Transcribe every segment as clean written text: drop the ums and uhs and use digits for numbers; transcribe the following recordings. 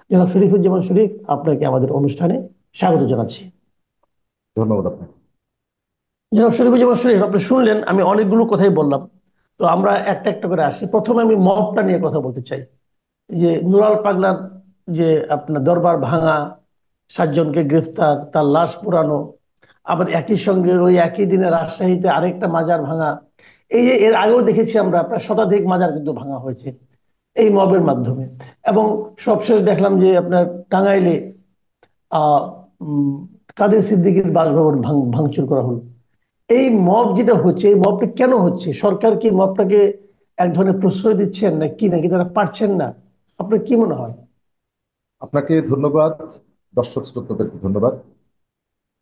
জনাব শরীফুজ্জামান শরীফ, আপনাকে আমাদের অনুষ্ঠানে স্বাগত জানাচ্ছি। ধন্যবাদ আপনাকে। জনাব শরীফুজ্জামান শরীফ, আপনি শুনলেন আমি অনেকগুলো কথাই বললাম। তো আমরা একটা একটা করে আসি। প্রথমে আমি মবটা নিয়ে কথা বলতে চাই। এই যে নুরাল পাগলার যে আপনার দরবার ভাঙা, 7 জনকে গ্রেফতার, তার লাশ পোড়ানো, আবার একই সঙ্গে ওই একই দিনে রাজশাহীতে আরেকটা মাজার ভাঙা। এই যে এর আগেও দেখেছি আমরা প্রায় শতাধিক মাজার কিন্তু ভাঙা হয়েছে এই মবের মাধ্যমে। এবং সবশেষ দেখলাম যে আপনার টাঙ্গাইলে আহ উম, কাদের সিদ্দিকীর বাসভবন ভাঙচুর করা হলো। এই মব যেটা হচ্ছে, এই মবটা কেন হচ্ছে? সরকার কি মবটাকে এক ধরনের প্রশ্রয় দিচ্ছেন না কি, নাকি তারা পারছেন না? আপনার কি মনে হয়? আপনাকে ধন্যবাদ। দর্শক শ্রোতাদেরকে ধন্যবাদ।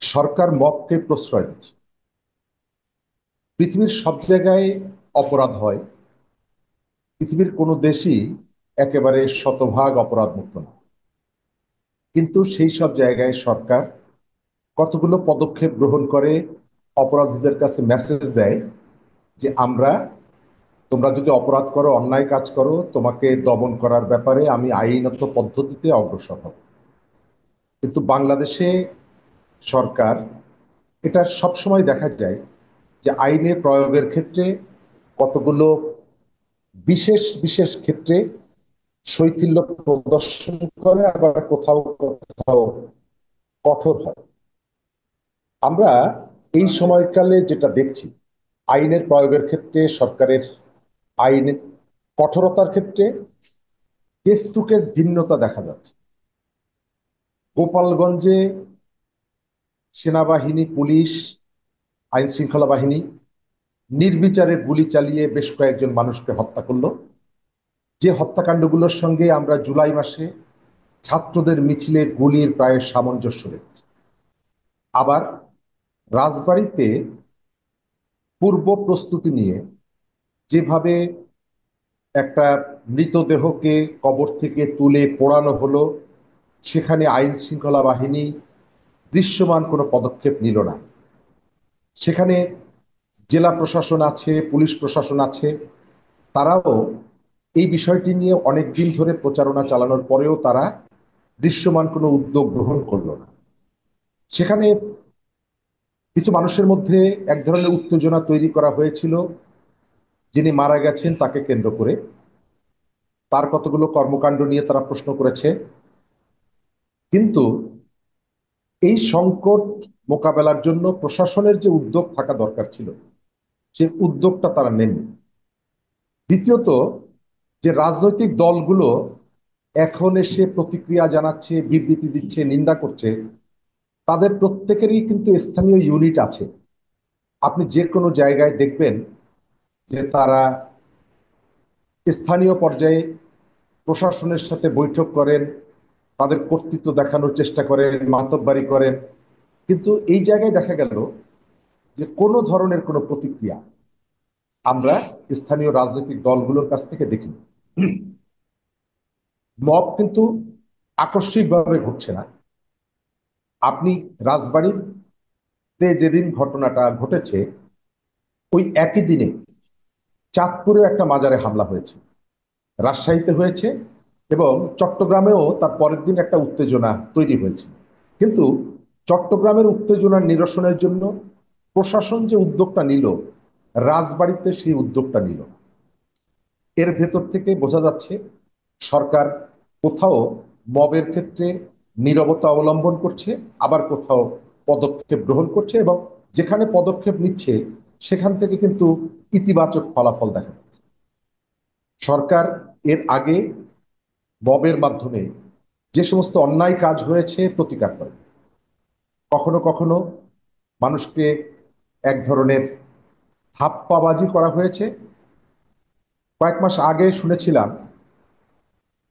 সরকার মবকে প্রশ্রয় দিচ্ছে। পৃথিবীর সব জায়গায় অপরাধ হয়। পৃথিবীর কোনো দেশই একেবারে শতভাগ অপরাধ মুক্ত না। কিন্তু সেই সব জায়গায় সরকার কতগুলো পদক্ষেপ গ্রহণ করে অপরাধীদের কাছে মেসেজ দেয় যে তোমরা যদি অপরাধ করো, অন্যায় কাজ করো, তোমাকে দমন করার ব্যাপারে আমি আইনত পদ্ধতিতে অগ্রসর হব। কিন্তু বাংলাদেশে সরকার, এটা সবসময় দেখা যায় যে আইনের প্রয়োগের ক্ষেত্রে কতগুলো বিশেষ বিশেষ ক্ষেত্রে শৈথিল্য প্রদর্শন করে, আবার কোথাও কোথাও কঠোর হয়। আমরা এই সময়কালে যেটা দেখছি, আইনের প্রয়োগের ক্ষেত্রে সরকারের আইনের কঠোরতার ক্ষেত্রে কেস টু কেস ভিন্নতা দেখা যাচ্ছে। গোপালগঞ্জে সেনাবাহিনী, পুলিশ, আইন শৃঙ্খলা বাহিনী নির্বিচারে গুলি চালিয়ে বেশ কয়েকজন মানুষকে হত্যা করলো। যে হত্যাকাণ্ডগুলোর সঙ্গে আমরা জুলাই মাসে ছাত্রদের মিছিলে গুলির প্রায় সামঞ্জস্য দেখছি। আবার রাজবাড়ীতে পূর্ব প্রস্তুতি নিয়ে যেভাবে একটা মৃতদেহকে কবর থেকে তুলে পোড়ানো হলো, সেখানে আইন শৃঙ্খলা বাহিনী দৃশ্যমান কোনো পদক্ষেপ নিল না। সেখানে জেলা প্রশাসন আছে, পুলিশ প্রশাসন আছে, তারাও এই বিষয়টি নিয়ে অনেক দিন ধরে প্রচারণা চালানোর পরেও তারা দৃশ্যমান কোনো উদ্যোগ গ্রহণ করলো না। সেখানে কিছু মানুষের মধ্যে এক ধরনের উত্তেজনা তৈরি করা হয়েছিল যিনি মারা গেছেন তাকে কেন্দ্র করে। তার কতগুলো কর্মকাণ্ড নিয়ে তারা প্রশ্ন করেছে। কিন্তু এই সংকট মোকাবেলার জন্য প্রশাসনের যে উদ্যোগ থাকা দরকার ছিল, সেই উদ্যোগটা তারা নেননি। দ্বিতীয়ত, যে রাজনৈতিক দলগুলো এখন এসে প্রতিক্রিয়া জানাচ্ছে, বিবৃতি দিচ্ছে, নিন্দা করছে, তাদের প্রত্যেকেরই কিন্তু স্থানীয় ইউনিট আছে। আপনি যে কোনো জায়গায় দেখবেন যে তারা স্থানীয় পর্যায়ে প্রশাসনের সাথে বৈঠক করেন, তাদের কর্তৃত্ব দেখানোর চেষ্টা করেন, মাতব্বারি করেন। কিন্তু এই জায়গায় দেখা গেল যে কোনো ধরনের কোনো প্রতিক্রিয়া আমরা স্থানীয় রাজনৈতিক দলগুলোর কাছ থেকে দেখিনি। মব কিন্তু আকস্মিকভাবে ঘটছে না। আপনি রাজবাড়িতে যেদিন ঘটনাটা ঘটেছে, ওই একই দিনে চাঁদপুরে একটা মাজারে হামলা হয়েছে, রাজশাহীতে হয়েছে, এবং চট্টগ্রামেও তার পরের দিন একটা উত্তেজনা তৈরি হয়েছে। কিন্তু চট্টগ্রামের উত্তেজনার নিরসনের জন্য প্রশাসন যে উদ্যোগটা নিল, রাজবাড়িতে সেই উদ্যোগটা নিল না। এর ভেতর থেকে বোঝা যাচ্ছে সরকার কোথাও মবের ক্ষেত্রে নীরবতা অবলম্বন করছে, আবার কোথাও পদক্ষেপ গ্রহণ করছে, এবং যেখানে পদক্ষেপ নিচ্ছে সেখান থেকে কিন্তু ইতিবাচক ফলাফল দেখা যাচ্ছে। সরকার এর আগে মবের মাধ্যমে যে সমস্ত অন্যায় কাজ হয়েছে প্রতিকার করে। কখনো কখনো মানুষকে এক ধরনের ধাপ্পাবাজি করা হয়েছে। কয়েক মাস আগে শুনেছিলাম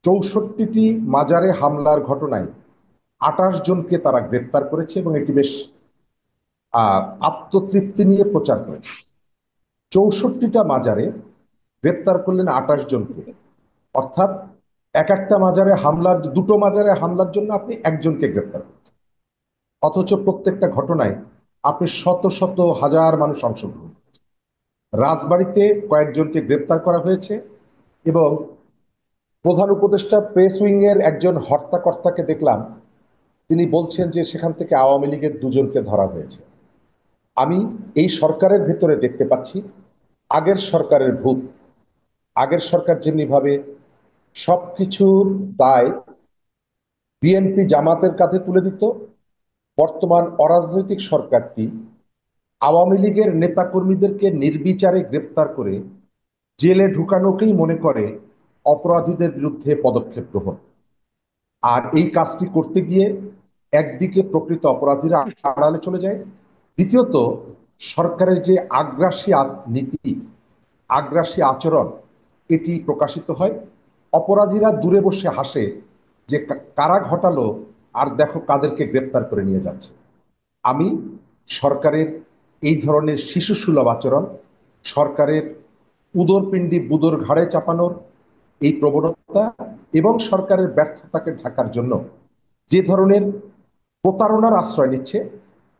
64টি মাজারে হামলার ঘটনায় 28 জনকে তারা গ্রেপ্তার করেছে, এবং এটি বেশ আত্মতৃপ্তি নিয়ে প্রচার করেছে। 64টা মাজারে গ্রেপ্তার করলেন 28 জনকে, অর্থাৎ এক একটা মাজারে হামলার, দুটো মাজারে হামলার জন্য আপনি একজনকে গ্রেপ্তার করেছেন। অথচ প্রত্যেকটা ঘটনায় আপনি শত শত হাজার মানুষ অংশগ্রহণ করেছেন। রাজবাড়িতে কয়েকজনকে গ্রেপ্তার করা হয়েছে, এবং প্রধান উপদেষ্টা প্রেস উইং এর একজন হর্তাকর্তাকে দেখলাম, তিনি বলছেন যে সেখান থেকে আওয়ামী লীগের দুজনকে ধরা হয়েছে। আমি এই সরকারের ভেতরে দেখতে পাচ্ছি আগের সরকারের ভূত। আগের সরকার যেমনি ভাবে সবকিছুর দায় বিএনপি জামাতের কাঁধে তুলে দিত, বর্তমান অরাজনৈতিক সরকারটি আওয়ামী লীগের নেতাকর্মীদেরকে নির্বিচারে গ্রেপ্তার করে জেলে ঢুকানোকেই মনে করে অপরাধীদের বিরুদ্ধে পদক্ষেপ গ্রহণ। আর এই কাজটি করতে গিয়ে একদিকে প্রকৃত অপরাধীরা আড়ালে চলে যায়, দ্বিতীয়ত সরকারের যে আগ্রাসী নীতি, আগ্রাসী আচরণ, এটি প্রকাশিত হয়। অপরাধীরা দূরে বসে হাসে যে কারা ঘটালো, আর দেখো কাদেরকে গ্রেপ্তার করে নিয়ে যাচ্ছে। আমি সরকারের এই ধরনের শিশুসুলভ আচরণ, সরকারের উদরপিণ্ডি বুদর ঘাড়ে চাপানোর এই প্রবণতা এবং সরকারের ব্যর্থতাকে ঢাকার জন্য যে ধরনের প্রতারণার আশ্রয় নিচ্ছে,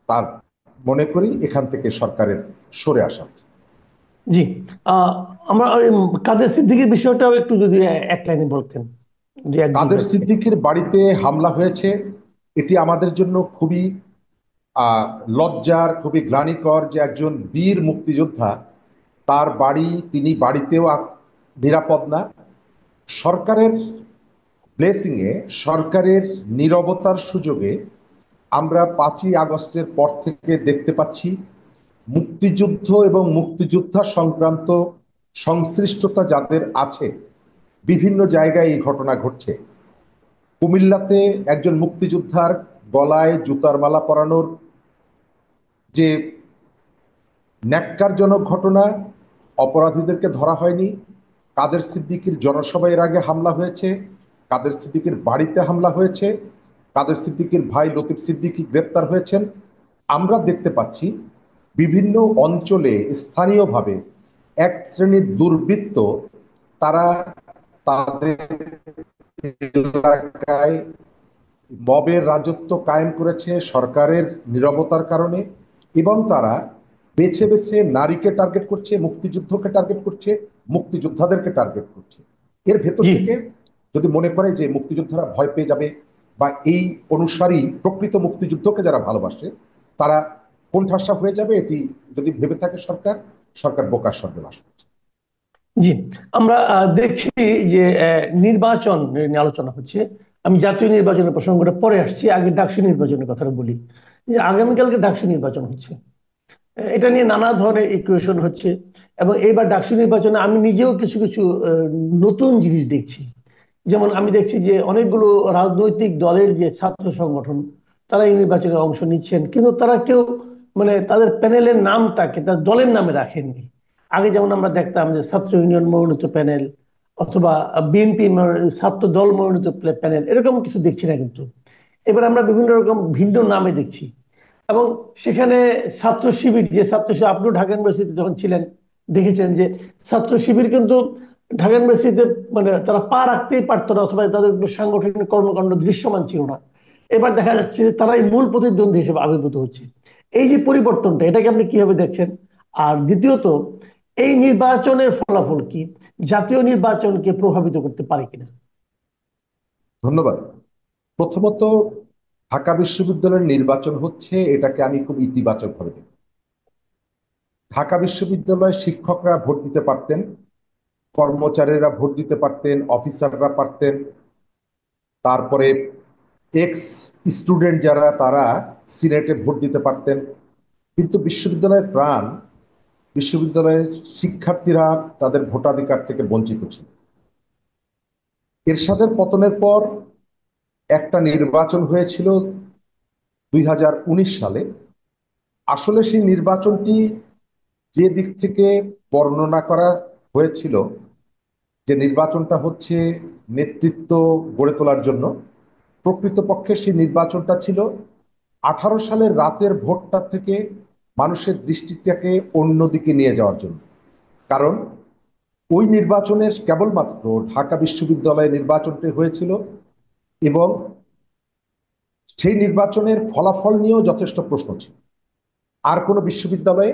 তার মনে করি এখান থেকে সরকারের সরে আসা উচিত। জি। আহ, আমরা ওই কাদের সিদ্দিকীর বিষয়টাও একটু যদি এক লাইনে বলতেন, দুই এক দুই কাদের লাইনে। সিদ্দিকীর বাড়িতে হামলা হয়েছে, এটি আমাদের জন্য খুবই আহ লজ্জার, খুবই গ্লানিকর যে একজন বীর মুক্তিযোদ্ধা, তার বাড়ি, তিনি বাড়িতেও নিরাপদ না। সরকারের ব্লেসিং এ, সরকারের নীরবতার সুযোগে আমরা 5ই আগস্টের পর থেকে দেখতে পাচ্ছি মুক্তিযুদ্ধ এবং মুক্তিযোদ্ধা সংক্রান্ত সংশ্লিষ্টতা যাদের আছে, বিভিন্ন জায়গায় এই ঘটনা ঘটছে। কুমিল্লাতে একজন মুক্তিযোদ্ধার গলায় জুতার মালা পরানোর যে ন্যাক্কারজনক ঘটনা, অপরাধীদেরকে ধরা হয়নি। কাদের সিদ্দিকীর জনসভায় এর আগে হামলা হয়েছে, কাদের সিদ্দিকীর বাড়িতে হামলা হয়েছে, কাদের সিদ্দিকীর ভাই লতিফ সিদ্দিকী গ্রেপ্তার হয়েছেন। আমরা দেখতে পাচ্ছি বিভিন্ন অঞ্চলে স্থানীয়ভাবে এক শ্রেণীর দুর্বৃত্ত, তারা তাদের এলাকায় মবের রাজত্ব কায়েম করেছে সরকারের নীরবতার কারণে, এবং তারা বেছে বেছে নারীকে টার্গেট করছে, মুক্তিযুদ্ধকে টার্গেট করছে, মুক্তিযোদ্ধাদেরকে টার্গেট করছে। এর ভেতর জি। থেকে যদি মনে করে যে মুক্তিযোদ্ধারা ভয় পেয়ে যাবে, বা এই অনুসারী প্রকৃত মুক্তিযুদ্ধকে যারা ভালোবাসে তারা কোণঠাসা হয়ে যাবে, এটি যদি ভেবে থাকে সরকার, সরকার বোকার স্বর্গে বাস করছে। জি। আমরা দেখছি যে নির্বাচন নিয়ে আলোচনা হচ্ছে। আমি জাতীয় নির্বাচনের প্রসঙ্গটা পরে আসছি, আগে ডাকসু নির্বাচনের কথাটা বলি। যে আগামীকালকে ডাকসু নির্বাচন হচ্ছে, এটা নিয়ে নানা ধরনের ইকুয়েশন হচ্ছে। এবং এইবার ডাকসু নির্বাচনে আমি নিজেও কিছু কিছু নতুন জিনিস দেখছি। যেমন আমি দেখছি যে অনেকগুলো রাজনৈতিক দলের যে ছাত্র সংগঠন, তারা এই নির্বাচনে অংশ নিচ্ছেন, কিন্তু তারা কেউ মানে তাদের প্যানেলের নামটাকে তার দলের নামে রাখেননি। আগে যেমন আমরা দেখতাম যে ছাত্র ইউনিয়ন মনোনীত প্যানেল, অথবা বিএনপি ছাত্র দল মনোনীত প্যানেল, এরকম কিছু দেখছি না কিন্তু। এবার আমরা বিভিন্ন রকম ভিন্ন নামে দেখছি। এবং সেখানে ছাত্র শিবির, যে ছাত্র শিবির, আপনিও ঢাকা ইউনিভার্সিটিতে যখন ছিলেন দেখেছেন যে ছাত্র শিবির কিন্তু ঢাকা ইউনিভার্সিটিতে মানে তারা পা রাখতেই পারতো না, অথবা তাদের কোনো সাংগঠনিক কর্মকাণ্ড দৃশ্যমান ছিল না। এবার দেখা যাচ্ছে যে তারাই মূল প্রতিদ্বন্দ্বী হিসেবে আবির্ভূত হচ্ছে। এই যে পরিবর্তনটা, এটাকে আপনি কিভাবে দেখছেন? আর দ্বিতীয়ত, এই নির্বাচনের ফলাফল কি জাতীয় নির্বাচনকে প্রভাবিত করতে পারে কিনা? ধন্যবাদ। প্রথমত, ঢাকা বিশ্ববিদ্যালয়ের নির্বাচন হচ্ছে, এটাকে আমি খুব ইতিবাচক ভাবে দেখি। ঢাকা বিশ্ববিদ্যালয়ে শিক্ষকরা ভোট দিতে পারতেন, কর্মচারীরা ভোট দিতে পারতেন, অফিসাররা পারতেন, তারপরে এক্স স্টুডেন্ট যারা, তারা সিনেটে ভোট দিতে পারতেন। কিন্তু বিশ্ববিদ্যালয়ের প্রাণ, বিশ্ববিদ্যালয়ের শিক্ষার্থীরা তাদের ভোটাধিকার থেকে বঞ্চিত ছিল। এরশাদের পতনের পর একটা নির্বাচন হয়েছিল 2019 সালে। আসলে সেই নির্বাচনটি যে দিক থেকে বর্ণনা করা হয়েছিল, যে নির্বাচনটা হচ্ছে নেতৃত্ব গড়ে তোলার জন্য, প্রকৃতপক্ষে সেই নির্বাচনটা ছিল 18 সালের রাতের ভোটটা থেকে মানুষের দৃষ্টিটাকে অন্যদিকে নিয়ে যাওয়ার জন্য। কারণ ওই নির্বাচনের কেবলমাত্র ঢাকা বিশ্ববিদ্যালয়ে নির্বাচনটি হয়েছিল, এবং সেই নির্বাচনের ফলাফল নিয়েও যথেষ্ট প্রশ্ন ছিল। আর কোনো বিশ্ববিদ্যালয়ে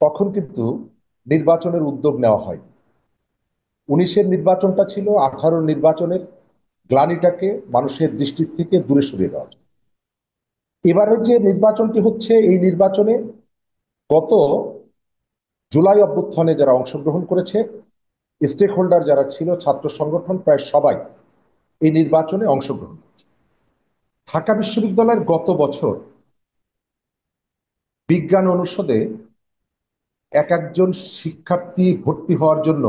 তখন কিন্তু নির্বাচনের উদ্যোগ নেওয়া হয়। 19-এর নির্বাচনটা ছিল 18-র নির্বাচনের গ্লানিটাকে মানুষের দৃষ্টি থেকে দূরে সরিয়ে দেওয়া জন্য। এবারে যে নির্বাচনটি হচ্ছে, এই নির্বাচনে গত জুলাই অভ্যুত্থানে যারা অংশগ্রহণ করেছে, স্টেক হোল্ডার যারা ছিল, ছাত্র সংগঠন প্রায় সবাই এই নির্বাচনে অংশগ্রহণ করেছে। ঢাকা বিশ্ববিদ্যালয়ের গত বছর বিজ্ঞান অনুষদে এক একজন শিক্ষার্থী ভর্তি হওয়ার জন্য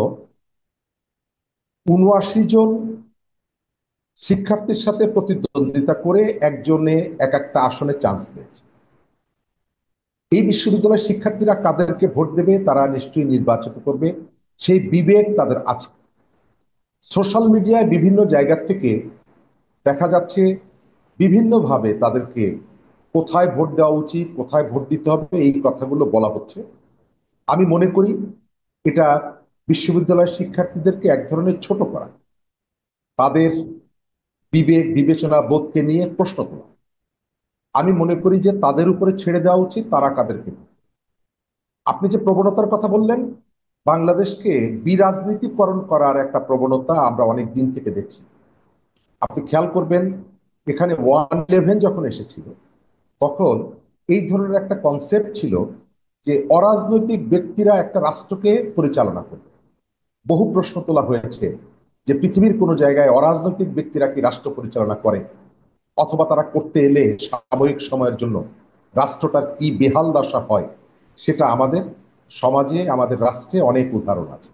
৭৯ জন শিক্ষার্থীর সাথে প্রতিদ্বন্দ্বিতা করে একজনে এক একটা আসনে চান্স পেয়েছে। এই বিশ্ববিদ্যালয়ের শিক্ষার্থীরা কাদেরকে ভোট দেবে তারা নিশ্চয়ই নির্বাচিত করবে, সেই বিবেক তাদের আছে। সোশ্যাল মিডিয়ায় বিভিন্ন জায়গা থেকে দেখা যাচ্ছে বিভিন্নভাবে তাদেরকে কোথায় ভোট দেওয়া উচিত, কোথায় ভোট দিতে হবে, এই কথাগুলো বলা হচ্ছে। আমি মনে করি এটা বিশ্ববিদ্যালয়ের শিক্ষার্থীদেরকে এক ধরনের ছোট করা, তাদের বিবেক বিবেচনা বোধকে নিয়ে প্রশ্ন তোলা। আমি মনে করি যে তাদের উপরে ছেড়ে দেওয়া উচিত তারা কাদেরকে। আপনি যে প্রবণতার কথা বললেন, বাংলাদেশকে বিরাজনীতিকরণ করার একটা প্রবণতা আমরা অনেক দিন থেকে দেখছি। আপনি খেয়াল করবেন, এখানে 1-11 যখন এসেছিল তখন এই ধরনের একটা কনসেপ্ট ছিল যে অরাজনৈতিক ব্যক্তিরা একটা রাষ্ট্রকে পরিচালনা করবে। বহু প্রশ্ন তোলা হয়েছে যে পৃথিবীর কোনো জায়গায় অরাজনৈতিক ব্যক্তিরা কি রাষ্ট্র পরিচালনা করে, অথবা তারা করতে এলে সাময়িক সময়ের জন্য রাষ্ট্রটার কি বেহাল দশা হয়, সেটা আমাদের সমাজে, আমাদের রাষ্ট্রে অনেক উদাহরণ আছে।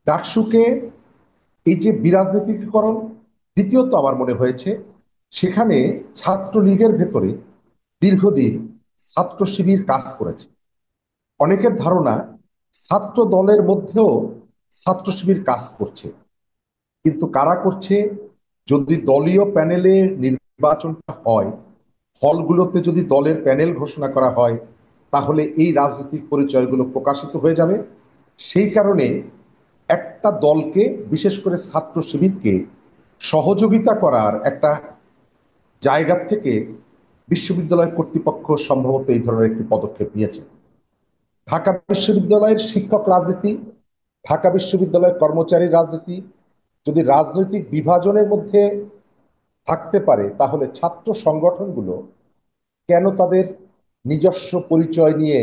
ডাকসুকে এই যে বিরাজনীতিকরণ, দ্বিতীয়ত আমার মনে হয়েছে সেখানে ছাত্রলীগের ভেতরে দীর্ঘদিন ছাত্র শিবির কাজ করেছে। অনেকের ধারণা ছাত্র দলের মধ্যেও ছাত্র শিবির কাজ করছে, কিন্তু কারা করছে? যদি দলীয় প্যানেলে নির্বাচনটা হয়, হলগুলোতে যদি দলের প্যানেল ঘোষণা করা হয়, তাহলে এই রাজনৈতিক পরিচয়গুলো প্রকাশিত হয়ে যাবে। সেই কারণে একটা দলকে, বিশেষ করে ছাত্র শিবিরকে সহযোগিতা করার একটা জায়গা থেকে বিশ্ববিদ্যালয় কর্তৃপক্ষ সম্ভবত এই ধরনের একটি পদক্ষেপ নিয়েছে। ঢাকা বিশ্ববিদ্যালয়ের শিক্ষক রাজনীতি, ঢাকা বিশ্ববিদ্যালয়ের কর্মচারী রাজনীতি যদি রাজনৈতিক বিভাজনের মধ্যে থাকতে পারে, তাহলে ছাত্র সংগঠনগুলো কেন তাদের নিজস্ব পরিচয় নিয়ে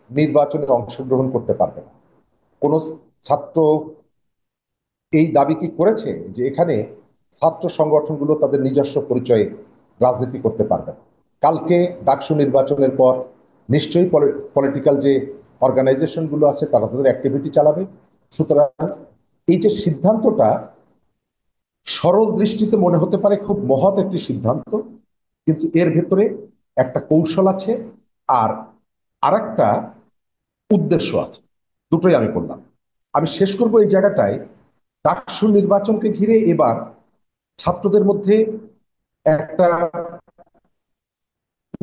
নির্বাচনে অংশগ্রহণ করতে পারবে না? কোন ছাত্র এই দাবি কি করেছে যে এখানে ছাত্র সংগঠনগুলো তাদের নিজস্ব পরিচয়ে রাজনীতি করতে পারবে না? কালকে ডাকসু নির্বাচনের পর নিশ্চয়ই পলিটিক্যাল যে অর্গানাইজেশনগুলো আছে তারা তাদের অ্যাক্টিভিটি চালাবে। সুতরাং এই যে সিদ্ধান্তটা সরল দৃষ্টিতে মনে হতে পারে খুব মহৎ একটি সিদ্ধান্ত, কিন্তু এর ভেতরে একটা কৌশল আছে, আর আরেকটা উদ্দেশ্য আছে। দুটোই আমি বললাম। আমি শেষ করব এই জায়গাটায়। ডাকসু নির্বাচনকে ঘিরে এবার ছাত্রদের মধ্যে একটা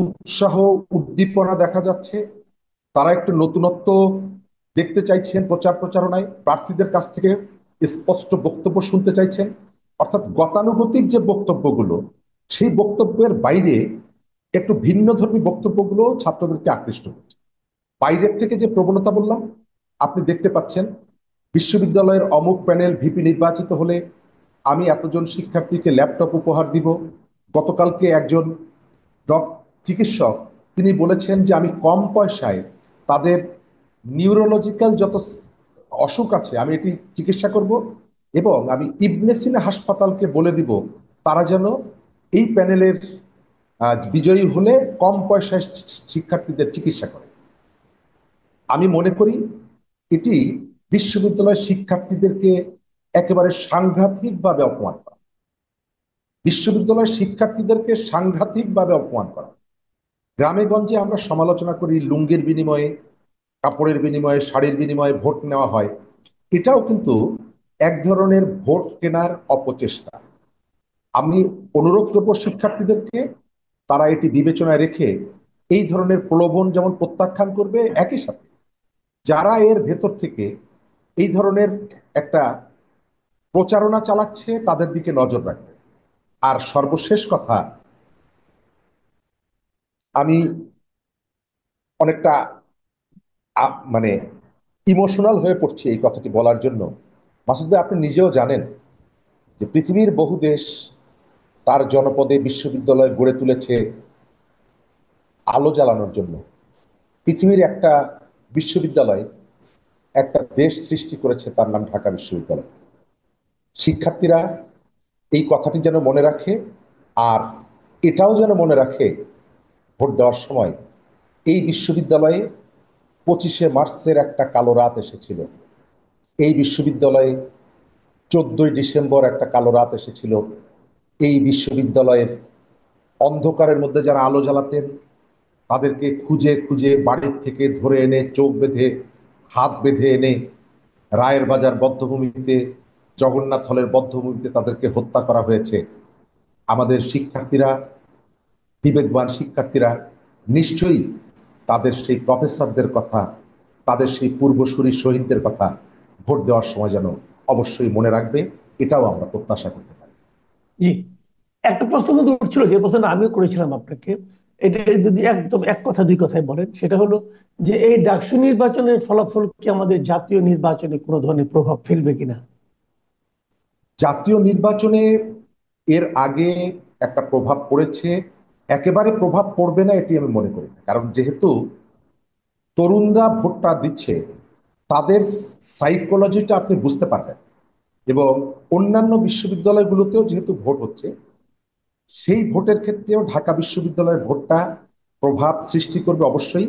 উৎসাহ, উদ্দীপনা দেখা যাচ্ছে। তারা একটু নতুনত্ব দেখতে চাইছেন, প্রচার প্রচারণায় প্রার্থীদের কাছ থেকে স্পষ্ট বক্তব্য শুনতে চাইছেন। অর্থাৎ গতানুগতিক যে বক্তব্যগুলো, সেই বক্তব্যের বাইরে একটু ভিন্নধর্মী বক্তব্যগুলো ছাত্রদেরকে আকৃষ্ট করছে। বাইরের থেকে যে প্রবণতা বললাম, আপনি দেখতে পাচ্ছেন বিশ্ববিদ্যালয়ের অমুক প্যানেল ভিপি নির্বাচিত হলে আমি এতজন শিক্ষার্থীকে ল্যাপটপ উপহার দিব। গতকালকে একজন চিকিৎসক তিনি বলেছেন যে আমি কম পয়সায় তাদের নিউরোলজিক্যাল যত অসুখ আছে আমি এটি চিকিৎসা করব, এবং আমি ইবনে সিনা হাসপাতালকে বলে দিব তারা যেন এই প্যানেলের বিজয়ী হলে কম পয়সায় শিক্ষার্থীদের চিকিৎসা করে। আমি মনে করি এটি বিশ্ববিদ্যালয়ের শিক্ষার্থীদেরকে একেবারে সাংঘাতিকভাবে অপমান করা, বিশ্ববিদ্যালয়ের শিক্ষার্থীদেরকে সাংঘাতিকভাবে অপমান করা। গ্রামে গঞ্জে আমরা সমালোচনা করি লুঙ্গির বিনিময়ে, কাপড়ের বিনিময়ে, শাড়ির বিনিময়ে ভোট নেওয়া হয়। এটাও কিন্তু এক ধরনের ভোট কেনার অপচেষ্টা। আমি অনুরোধ করব শিক্ষার্থীদেরকে তারা এটি বিবেচনায় রেখে এই ধরনের প্রলোভন যেমন প্রত্যাখ্যান করবে, একই সাথে যারা এর ভেতর থেকে এই ধরনের একটা প্রচারণা চালাচ্ছে তাদের দিকে নজর রাখবে। আর সর্বশেষ কথা, আমি অনেকটা মানে ইমোশনাল হয়ে পড়ছি এই কথাটি বলার জন্য। মাসুদ ভাই, আপনি নিজেও জানেন যে পৃথিবীর বহু দেশ তার জনপদে বিশ্ববিদ্যালয় গড়ে তুলেছে আলো জ্বালানোর জন্য। পৃথিবীর একটা বিশ্ববিদ্যালয় একটা দেশ সৃষ্টি করেছে, তার নাম ঢাকা বিশ্ববিদ্যালয়। শিক্ষার্থীরা এই কথাটি যেন মনে রাখে, আর এটাও যেন মনে রাখে ভোট দেওয়ার সময় এই বিশ্ববিদ্যালয়ে 25শে মার্চের একটা কালো রাত এসেছিল। এই বিশ্ববিদ্যালয়ে 14ই ডিসেম্বর একটা কালো রাত এসেছিল। এই বিশ্ববিদ্যালয়ের অন্ধকারের মধ্যে যারা আলো জ্বালাতেন তাদেরকে খুঁজে খুঁজে বাড়ির থেকে ধরে এনে চোখ বেঁধে হাত বেঁধে এনে রায়ের বাজার বধ্যভূমিতে, জগন্নাথ হলের বধ্যভূমিতে তাদেরকে হত্যা করা হয়েছে। আমাদের শিক্ষার্থীরা, বিবেকবান শিক্ষার্থীরা নিশ্চয়ই তাদের সেই প্রফেসরদের কথা, তাদের সেই পূর্বসূরি শহীদদের কথা ভোট দেওয়ার সময় যেন অবশ্যই মনে রাখবে, এটাও আমরা প্রত্যাশা করতে পারি। জি, একটা প্রশ্ন কিন্তু উঠছিল, যে প্রশ্নটা আমিও করেছিলাম আপনাকে। এটা যদি একদম এক কথা দুই কথায় বলেন, সেটা হলো যে এই ডাকসু নির্বাচনের ফলাফল কি আমাদের জাতীয় নির্বাচনে কোনো ধরনের প্রভাব ফেলবে কিনা? জাতীয় নির্বাচনে এর আগে একটা প্রভাব পড়েছে, একেবারে প্রভাব পড়বে না এটি আমি মনে করি না। কারণ যেহেতু তরুণরা ভোটটা দিচ্ছে, তাদের সাইকোলজিটা আপনি বুঝতে পারবেন। এবং অন্যান্য বিশ্ববিদ্যালয়গুলোতেও যেহেতু ভোট হচ্ছে, সেই ভোটের ক্ষেত্রেও ঢাকা বিশ্ববিদ্যালয়ের ভোটটা প্রভাব সৃষ্টি করবে অবশ্যই।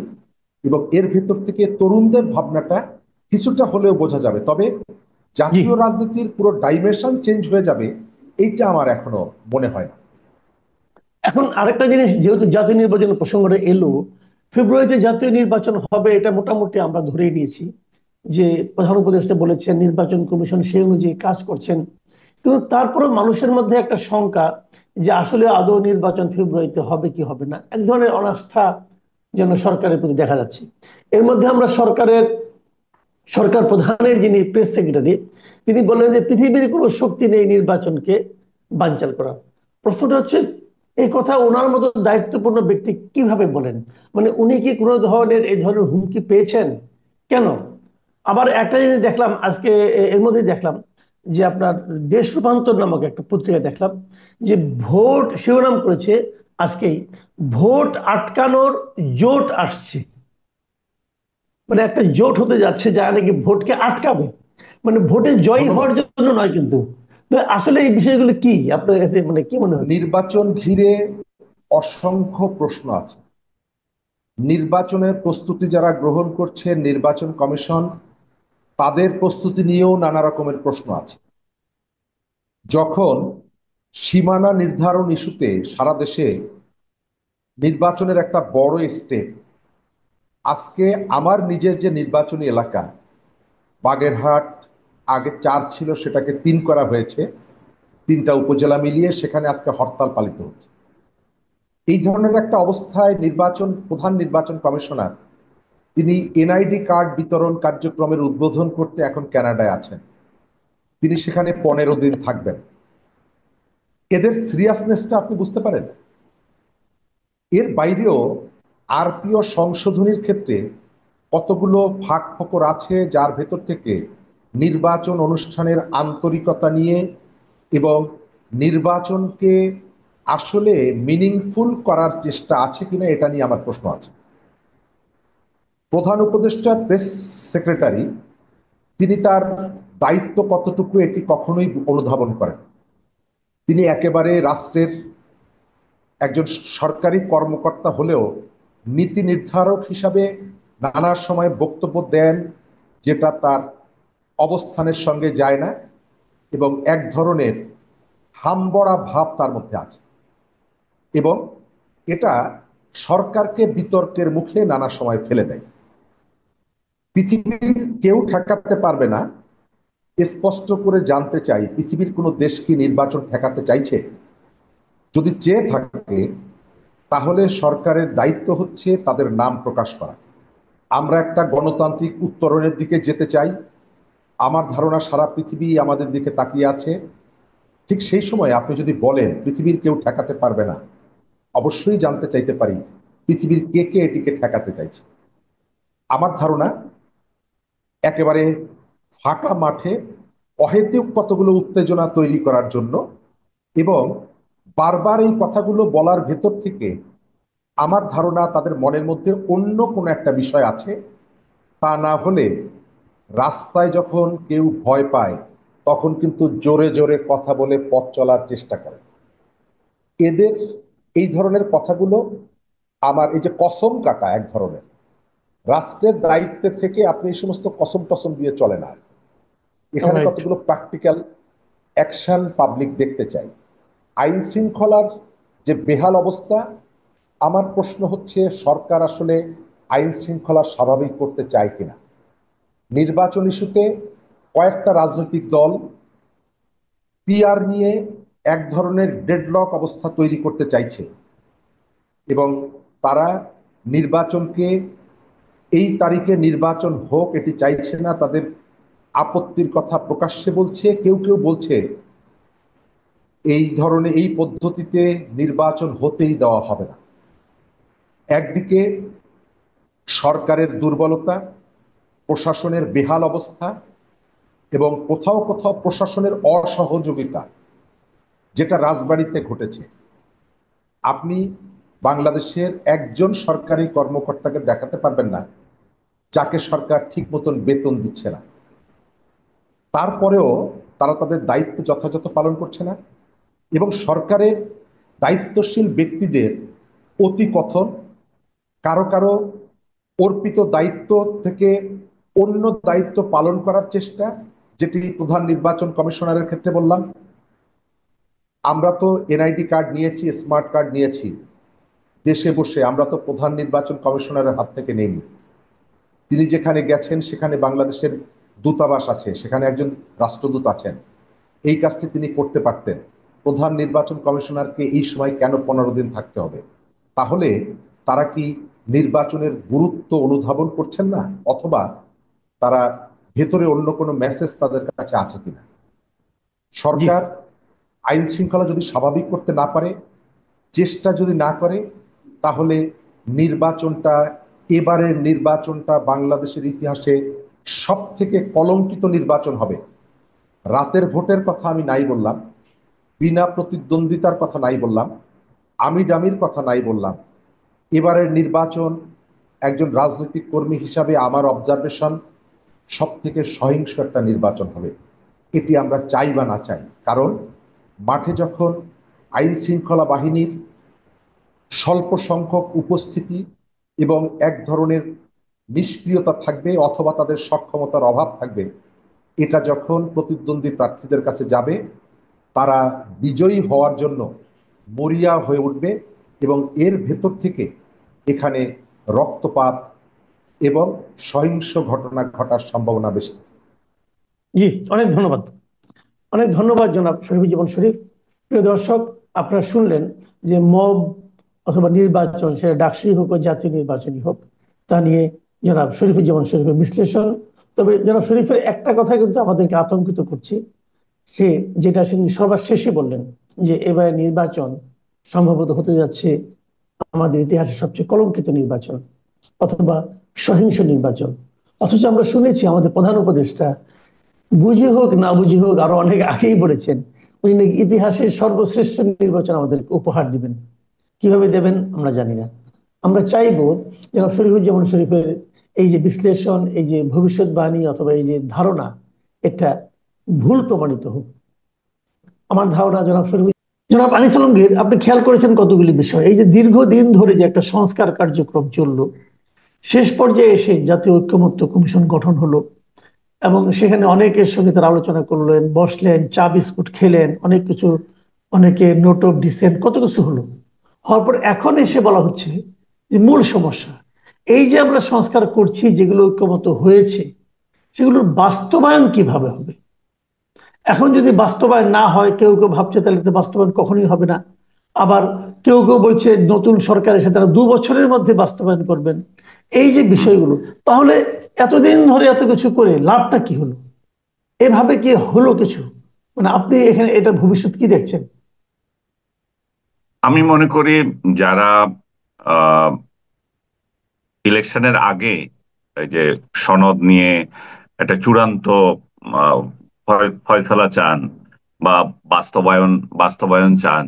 এবং এর ভেতর থেকে তরুণদের ভাবনাটা কিছুটা হলেও বোঝা যাবে। তবে জি, জাতীয় রাজনীতির পুরো ডাইমেনশন চেঞ্জ হয়ে যাবে, এইটা আমার এখনো মনে হয় না। এখন আরেকটা জিনিস, যেহেতু জাতীয় নির্বাচনের প্রসঙ্গটা এলো, ফেব্রুয়ারিতে জাতীয় নির্বাচন হবে এটা মোটামুটি আমরা ধরেই নিয়েছি, যে প্রধান উপদেষ্টা বলেছেন, নির্বাচন কমিশন সেই অনুযায়ী কাজ করছেন। কিন্তু তারপরে মানুষের মধ্যে একটা শঙ্কা, যে আসলে আদৌ নির্বাচন ফেব্রুয়ারিতে হবে কি হবে না, এক ধরনের অনাস্থা যেন সরকারের প্রতি দেখা যাচ্ছে। এর মধ্যে আমরা সরকার প্রধানের যিনি প্রেস সেক্রেটারি, তিনি বললেন যে পৃথিবীর কোনো শক্তি নেই নির্বাচনকে বানচাল করার। প্রশ্নটা হচ্ছে, এই কথা ওনার মতো দায়িত্বপূর্ণ ব্যক্তি কিভাবে বলেন? মানে উনি কি কোনো ধরনের এই ধরনের হুমকি পেয়েছেন? কেন? আবার একটা জিনিস দেখলাম আজকে, এর মধ্যে দেখলাম যে আপনার দেশ রূপান্তর নামক একটা পত্রিকা দেখলাম, যে ভোট শিরোনাম করেছে আজকেই, ভোট আটকানোর জোট আসছে। মানে একটা জোট হতে যাচ্ছে যা নাকি ভোটকে আটকাবে, মানে ভোটে জয়ী ধন্যবাদ। হওয়ার জন্য নয় কিন্তু। তো আসলে এই বিষয়গুলো কি আপনার কাছে, মানে কি মনে হচ্ছে? নির্বাচন ঘিরে অসংখ্য প্রশ্ন আছে। নির্বাচনের প্রস্তুতি যারা গ্রহণ করছে, নির্বাচন কমিশন, তাদের প্রস্তুতি নিয়েও নানা রকমের প্রশ্ন আছে। যখন সীমানা নির্ধারণ ইস্যুতে সারা দেশে নির্বাচনের একটা বড় স্টেপ, আজকে আমার নিজের যে নির্বাচনী এলাকা বাগেরহাট, আগে 4 ছিল সেটাকে 3 করা হয়েছে, 3টা উপজেলা মিলিয়ে সেখানে আজকে হরতাল পালিত হচ্ছে। এই ধরনের একটা অবস্থায় প্রধান নির্বাচন কমিশনার তিনি এনআইডি কার্ড বিতরণ কার্যক্রমের উদ্বোধন করতে এখন কানাডায় আছেন। তিনি সেখানে 15 দিন থাকবেন। এদের সিরিয়াসনেসটা আপনি বুঝতে পারেন। এর বাইরেও আরপিও সংশোধনীর ক্ষেত্রে কতগুলো ফাঁক ফোকর আছে, যার ভেতর থেকে নির্বাচন অনুষ্ঠানের আন্তরিকতা নিয়ে এবং নির্বাচনকে আসলে মিনিংফুল করার চেষ্টা আছে কিনা এটা নিয়ে আমার প্রশ্ন আছে। প্রধান উপদেষ্টা প্রেস সেক্রেটারি তিনি তার দায়িত্ব কতটুকু এটি কখনোই অনুধাবন করেন। তিনি একেবারে রাষ্ট্রের একজন সরকারি কর্মকর্তা হলেও নীতি নির্ধারক হিসাবে নানা সময় বক্তব্য দেন, যেটা তার অবস্থানের সঙ্গে যায় না, এবং এক ধরনের হামবড়া ভাব তার মধ্যে আছে। এবং এটা সরকারকে বিতর্কের মুখে নানা সময় ফেলে দেয়। পৃথিবীর কেউ ঠেকাতে পারবে না। স্পষ্ট করে জানতে চাই, পৃথিবীর কোনো দেশ কি নির্বাচন ঠেকাতে চাইছে? যদি চেয়ে থাকে, তাহলে সরকারের দায়িত্ব হচ্ছে তাদের নাম প্রকাশ করা। আমরা একটা গণতান্ত্রিক উত্তরণের দিকে যেতে চাই। আমার ধারণা সারা পৃথিবী আমাদের দিকে তাকিয়ে আছে। ঠিক সেই সময় আপনি যদি বলেন পৃথিবীর কেউ ঠেকাতে পারবে না, অবশ্যই জানতে চাইতে পারি পৃথিবীর কে কে এটিকে ঠেকাতে চাইছে। আমার ধারণা একেবারে ফাঁকা মাঠে অহেতুক কতগুলো উত্তেজনা তৈরি করার জন্য, এবং বারবার এই কথাগুলো বলার ভেতর থেকে আমার ধারণা তাদের মনের মধ্যে অন্য কোনো একটা বিষয় আছে। তা না হলে রাস্তায় যখন কেউ ভয় পায় তখন কিন্তু জোরে জোরে কথা বলে পথ চলার চেষ্টা করে। এদের এই ধরনের কথাগুলো, আমার এই যে কসম কাটা এক ধরনের, রাষ্ট্রের দায়িত্বে থেকে আপনি এই সমস্ত কসম টসম দিয়ে চলে না। এখানে রাইট। কতগুলো প্র্যাকটিক্যাল অ্যাকশন পাবলিক দেখতে চাই। আইন শৃঙ্খলার যে বেহাল অবস্থা, আমার প্রশ্ন হচ্ছে সরকার আসলে আইন শৃঙ্খলা স্বাভাবিক করতে চায় কিনা। নির্বাচন ইস্যুতে কয়েকটা রাজনৈতিক দল পিআর নিয়ে এক ধরনের ডেডলক অবস্থা তৈরি করতে চাইছে, এবং তারা নির্বাচনকে, এই তারিখে নির্বাচন হোক এটি চাইছে না। তাদের আপত্তির কথা প্রকাশ্যে বলছে। কেউ কেউ বলছে এই ধরনের এই পদ্ধতিতে নির্বাচন হতেই দেওয়া হবে না। একদিকে সরকারের দুর্বলতা, প্রশাসনের বেহাল অবস্থা, এবং কোথাও কোথাও প্রশাসনের অসহযোগিতা, যেটা রাজবাড়িতে ঘটেছে। আপনি বাংলাদেশের একজন সরকারি কর্মকর্তাকে দেখাতে পারবেন না যাকে সরকার ঠিক মতন বেতন দিচ্ছে না, তারপরেও তারা তাদের দায়িত্ব যথাযথ পালন করছে না। এবং সরকারের দায়িত্বশীল ব্যক্তিদের অতিকথন, কারো কারো অর্পিত দায়িত্ব থেকে অন্য দায়িত্ব পালন করার চেষ্টা, যেটি প্রধান নির্বাচন কমিশনারের ক্ষেত্রে বললাম। আমরা তো এনআইডি কার্ড নিয়েছি, স্মার্ট কার্ড নিয়েছি দেশে বসে, আমরা তো প্রধান নির্বাচন কমিশনারের হাত থেকে নেইনি। তিনি যেখানে গেছেন সেখানে বাংলাদেশের দূতাবাস আছে, সেখানে একজন রাষ্ট্রদূত আছেন। এই কাজটি তিনি করতে পারতেন। প্রধান নির্বাচন কমিশনারকে এই সময় কেন 15 দিন থাকতে হবে? তাহলে তারা কি নির্বাচনের গুরুত্ব অনুধাবন করছেন না, অথবা তারা ভেতরে অন্য কোনো মেসেজ তাদের কাছে আছে কিনা? জি। সরকার আইন শৃঙ্খলা যদি স্বাভাবিক করতে না পারে, চেষ্টা যদি না করে, তাহলে নির্বাচনটা, এবারের নির্বাচনটা বাংলাদেশের ইতিহাসে সব থেকে কলঙ্কিত নির্বাচন হবে। রাতের ভোটের কথা আমি নাই বললাম, বিনা প্রতিদ্বন্দ্বিতার কথা নাই বললাম, আমি ডামির কথা নাই বললাম। এবারের নির্বাচন, একজন রাজনৈতিক কর্মী হিসাবে আমার অবজারভেশন, সব থেকে সহিংস একটা নির্বাচন হবে। এটি আমরা চাই বা না চাই, কারণ মাঠে যখন আইন শৃঙ্খলা বাহিনীর স্বল্প সংখ্যক উপস্থিতি এবং এক ধরনের নিষ্ক্রিয়তা থাকবে, অথবা তাদের সক্ষমতার অভাব থাকবে, এটা যখন প্রতিদ্বন্দ্বী প্রার্থীদের কাছে যাবে, তারা বিজয়ী হওয়ার জন্য মরিয়া হয়ে উঠবে, এবং এর ভেতর থেকে এখানে রক্তপাত এবং সহিংস ঘটনা ঘটার সম্ভাবনা বেশি। জি, অনেক ধন্যবাদ। অনেক ধন্যবাদ জনাব শরীফুজ্জামান শরীফ। প্রিয় দর্শক, আপনারা শুনলেন যে মব অথবা নির্বাচন, সেটা ডাকসুই হোক বা জাতীয় নির্বাচনই হোক, তা নিয়ে জনাব শরীফুজ্জামান শরীফের বিশ্লেষণ। তবে জনাব শরীফের একটা কথা কিন্তু আমাদেরকে আতঙ্কিত করছে, সে যেটা তিনি সবার শেষে বললেন, যে এবারে নির্বাচন সম্ভবত হতে যাচ্ছে আমাদের ইতিহাসের সবচেয়ে কলঙ্কিত নির্বাচন, অথবা সহিংস নির্বাচন। অথচ আমরা শুনেছি আমাদের প্রধান উপদেষ্টা বুঝে হোক না বুঝে হোক আরো অনেক আগেই বলেছেন উনি নাকি ইতিহাসের সর্বশ্রেষ্ঠ নির্বাচন আমাদের উপহার দিবেন। কিভাবে দেবেন আমরা জানি না। আমরা চাইবো জনাব শরীফুজ্জামান শরীফের এই যে বিশ্লেষণ, এই যে ভবিষ্যৎবাণী অথবা এই যে ধারণা, এটা ভুল প্রমাণিত হোক। আমার ধারণা জনাব আনিস আলমগীর, আপনি খেয়াল করেছেন কতগুলি বিষয়, এই যে দীর্ঘদিন ধরে যে একটা সংস্কার কার্যক্রম চললো, শেষ পর্যায়ে এসে জাতীয় ঐক্যমত্য কমিশন গঠন হলো, এবং সেখানে অনেকের সঙ্গে তারা আলোচনা করলেন, বসলেন, চা বিস্কুট খেলেন, অনেক কিছু, অনেকে নোট অফ ডিসেন্ট, কত কিছু হলো। হওয়ার পর এখন এসে বলা হচ্ছে যে মূল সমস্যা, এই যে আমরা সংস্কার করছি, যেগুলো ঐক্যমত হয়েছে, সেগুলোর বাস্তবায়ন কিভাবে হবে। এখন যদি বাস্তবায়ন না হয়, কেউ কেউ ভাবছে তাহলে তো বাস্তবায়ন কখনোই হবে না। আবার কেউ কেউ বলছে নতুন সরকার এসে তারা 2 বছরের মধ্যে বাস্তবায়ন করবেন। এই যে বিষয়গুলো, তাহলে এতদিন ধরে এত কিছু করে লাভটা কি হলো? এভাবে কি হলো কিছু? মানে আপনি এখানে এটা ভবিষ্যৎ কি দেখছেন? আমি মনে করি যারা আহ ইলেকশনের আগে এই যে সনদ নিয়ে একটা চূড়ান্ত ফয়সালা চান বা বাস্তবায়ন বাস্তবায়ন চান,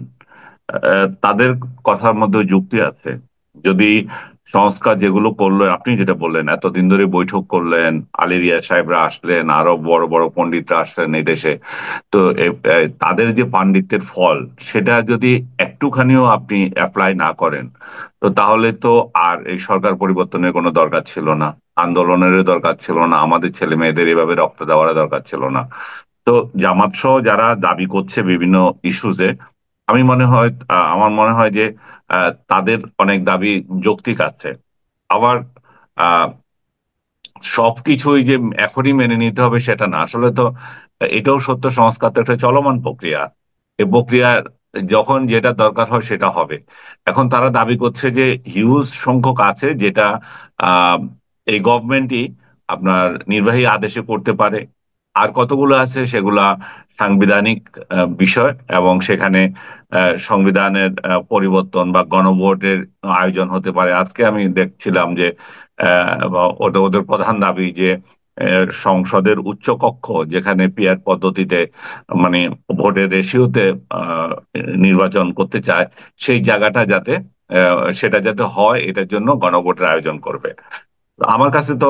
তাদের কথার মধ্যে যুক্তি আছে। যদি সংস্কার যেগুলো করলো, আপনি যেটা বললেন, এতদিন ধরে বৈঠক করলেন, আলী রিয়াজ সাহেবরা আসলেন, আরো বড় বড় পণ্ডিতরা আসলেন এই দেশে, তো তাদের যে পাণ্ডিত্যের ফল, সেটা যদি একটুখানিও আপনি অ্যাপ্লাই না করেন, তো তাহলে তো আর এই সরকার পরিবর্তনের কোনো দরকার ছিল না, আন্দোলনেরও দরকার ছিল না, আমাদের ছেলে মেয়েদের এভাবে রক্ত দেওয়ার দরকার ছিল না। তো জামাত সহ যারা দাবি করছে বিভিন্ন ইস্যুজে, আমি মনে হয় আমার মনে হয় যে তাদের অনেক দাবি যৌক্তিক আছে। আবার সবকিছুই যে এখনই মেনে নিতে হবে সেটা না, আসলে তো এটাও সত্য, সংস্কার তো একটা চলমান প্রক্রিয়া। এই প্রক্রিয়া যখন যেটা দরকার হয় সেটা হবে। এখন তারা দাবি করছে যে হিউজ সংখ্যক আছে যেটা আহ এই গভর্নমেন্টই আপনার নির্বাহী আদেশে করতে পারে, আর কতগুলো আছে সেগুলা সাংবিধানিক বিষয়, এবং সেখানে সংবিধানের পরিবর্তন বা গণভোটের আয়োজন হতে পারে। আজকে আমি দেখছিলাম যে ওটা ওদের প্রধান দাবি যে সংসদের উচ্চ কক্ষ, যেখানে পিয়ার পদ্ধতিতে মানে ভোটের রেশিওতে আহ, নির্বাচন করতে চায়, সেই জায়গাটা যাতে সেটা যাতে হয়, এটার জন্য গণভোটের আয়োজন করবে। আমার কাছে তো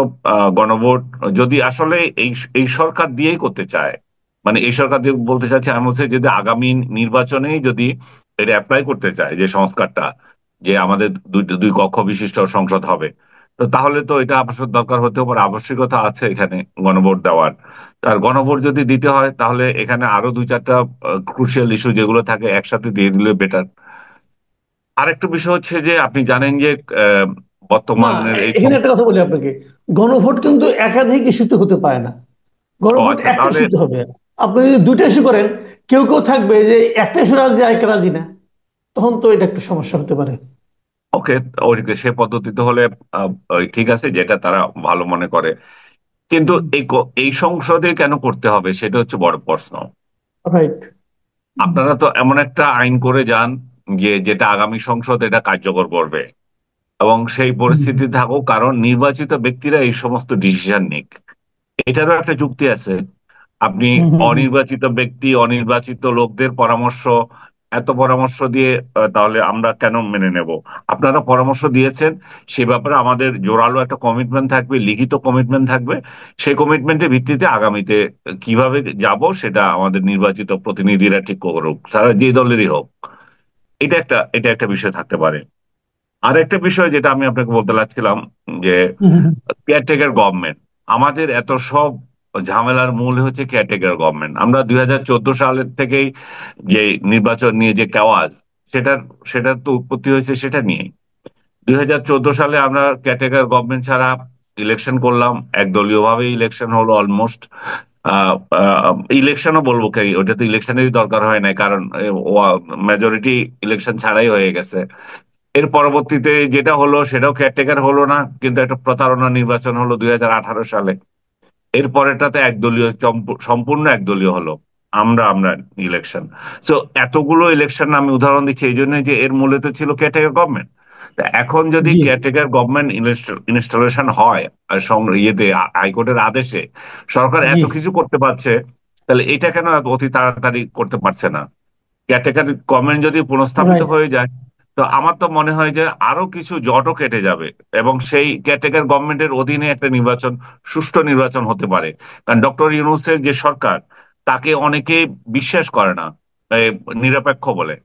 গণভোট যদি আসলে এই এই সরকার দিয়েই করতে চায়, মানে এই সরকার দিয়ে বলতে চাচ্ছে, আমি হচ্ছে যদি আগামী নির্বাচনেই যদি এটা অ্যাপ্লাই করতে চায় যে সংস্কারটা, যে আমাদের দুই দুই কক্ষ বিশিষ্ট সংসদ হবে, তো তাহলে তো এটা আবশ্যক দরকার হতেও পারে, আবশ্যিকতা আছে এখানে গণভোট দেওয়ার। আর গণভোট যদি দিতে হয়, তাহলে এখানে আরো দুই চারটা ক্রুশিয়াল ইস্যু যেগুলো থাকে একসাথে দিয়ে দিলে বেটার। আরেকটা বিষয় হচ্ছে যে আপনি জানেন যে আহ, না, বর্তমানের এই এখানে একটা কথা বলি আপনাকে, গণভোট কিন্তু একাধিক ইস্যুতে হতে পারে না। ও গণভোট আচ্ছা, একটা তাহলে ইস্যুতে হবে। আপনি যদি দুইটা ইস্যু করেন, কেউ কেউ থাকবে যে একটা ইস্যু রাজি আরেকটা রাজি না, তখন তো এটা একটা সমস্যা হতে পারে। ওকে, ওই সে পদ্ধতিতে হলে ওই ঠিক আছে, যেটা তারা ভালো মনে করে। কিন্তু এই সংসদে কেন করতে হবে সেটা হচ্ছে বড় প্রশ্ন। রাইট। আপনারা তো এমন একটা আইন করে যান যে যেটা আগামী সংসদ এটা কার্যকর করবে, এবং সেই পরিস্থিতি থাকুক, কারণ নির্বাচিত ব্যক্তিরা এই সমস্ত ডিসিশন নিক, এটারও একটা যুক্তি আছে। আপনি অনির্বাচিত ব্যক্তি, অনির্বাচিত লোকদের পরামর্শ, এত পরামর্শ দিয়ে তাহলে আমরা কেন মেনে নেব? আপনারা পরামর্শ দিয়েছেন, সে ব্যাপারে আমাদের জোরালো একটা কমিটমেন্ট থাকবে, লিখিত কমিটমেন্ট থাকবে। সেই কমিটমেন্টের ভিত্তিতে আগামীতে কিভাবে যাব সেটা আমাদের নির্বাচিত প্রতিনিধিরা ঠিক করুক, তারা যে দলেরই হোক। এটা একটা বিষয় থাকতে পারে। আর একটা বিষয় যেটা আমি আপনাকে বলতে লাগছিলাম, যে কেয়ারটেকার গভর্নমেন্ট, আমাদের এত সব ঝামেলার মূল হচ্ছে কেয়ারটেকার গভর্নমেন্ট। আমরা 2014 সালের থেকেই যে নির্বাচন নিয়ে যে কেওয়াজ, সেটার সেটার তো উৎপত্তি হয়েছে সেটা নিয়ে। 2014 সালে আমরা কেয়ারটেকার গভর্নমেন্ট ছাড়া ইলেকশন করলাম, একদলীয় ভাবে ইলেকশন হলো অলমোস্ট। ইলেকশনও বলবো কি, ওটা তো ইলেকশনেরই দরকার হয় না, কারণ মেজরিটি ইলেকশন ছাড়াই হয়ে গেছে। এর পরবর্তীতে যেটা হলো সেটাও কেয়ারটেকার হলো না, কিন্তু একটা প্রতারণা নির্বাচন হলো 2018 সালে। এর পরেরটাতে একদলীয়, সম্পূর্ণ একদলীয় হলো। আমরা ইলেকশন। তো এতগুলো ইলেকশন আমি উদাহরণ দিচ্ছি এই জন্য যে এর মূলে তো ছিল কেয়ারটেকার গভর্নমেন্ট। এখন যদি জি। কেয়ারটেকার গভর্নমেন্ট ইনস্টলেশন হয় আর ইয়েতে হাইকোর্টের আদেশে সরকার জি। এত কিছু করতে পারছে, তাহলে এটা কেন অতি তাড়াতাড়ি করতে পারছে না? ক্যাটেগরি গভর্নমেন্ট যদি পুনঃস্থাপিত রাইট। হয়ে যায়, তো আমার তো মনে হয় যে আরো কিছু জটও কেটে যাবে, এবং সেই ক্যাটেগরি গভর্নমেন্টের অধীনে একটা নির্বাচন, সুষ্ঠু নির্বাচন হতে পারে। কারণ ডক্টর ইউনূসের যে সরকার, তাকে অনেকে বিশ্বাস করে না এ, নিরপেক্ষ বলে।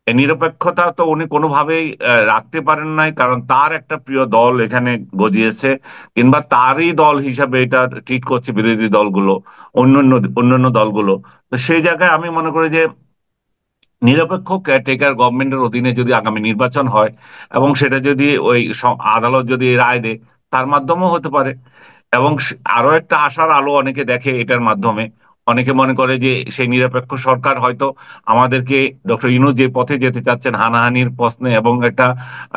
এই নিরপেক্ষতা তো উনি কোনোভাবেই রাখতে পারেন নাই, কারণ তার একটা প্রিয় দল এখানে গজিয়েছে, কিংবা তারই দল হিসাবে এটা ট্রিট করছে বিরোধী দলগুলো, অন্যান্য অন্যান্য দলগুলো। তো সেই জায়গায় আমি মনে করি যে নিরপেক্ষ কেয়ারটেকার গভর্নমেন্টের অধীনে যদি আগামী নির্বাচন হয়, এবং সেটা যদি ওই আদালত যদি রায় দেয়, তার মাধ্যমেও হতে পারে। এবং আরো একটা আশার আলো অনেকে দেখে এটার মাধ্যমে। অনেকে মনে করে যে সেই নিরপেক্ষ সরকার হয়তো আমাদেরকে, ডক্টর ইউনূস যে পথে যেতে চাচ্ছেন হানাহানির প্রশ্নে, এবং একটা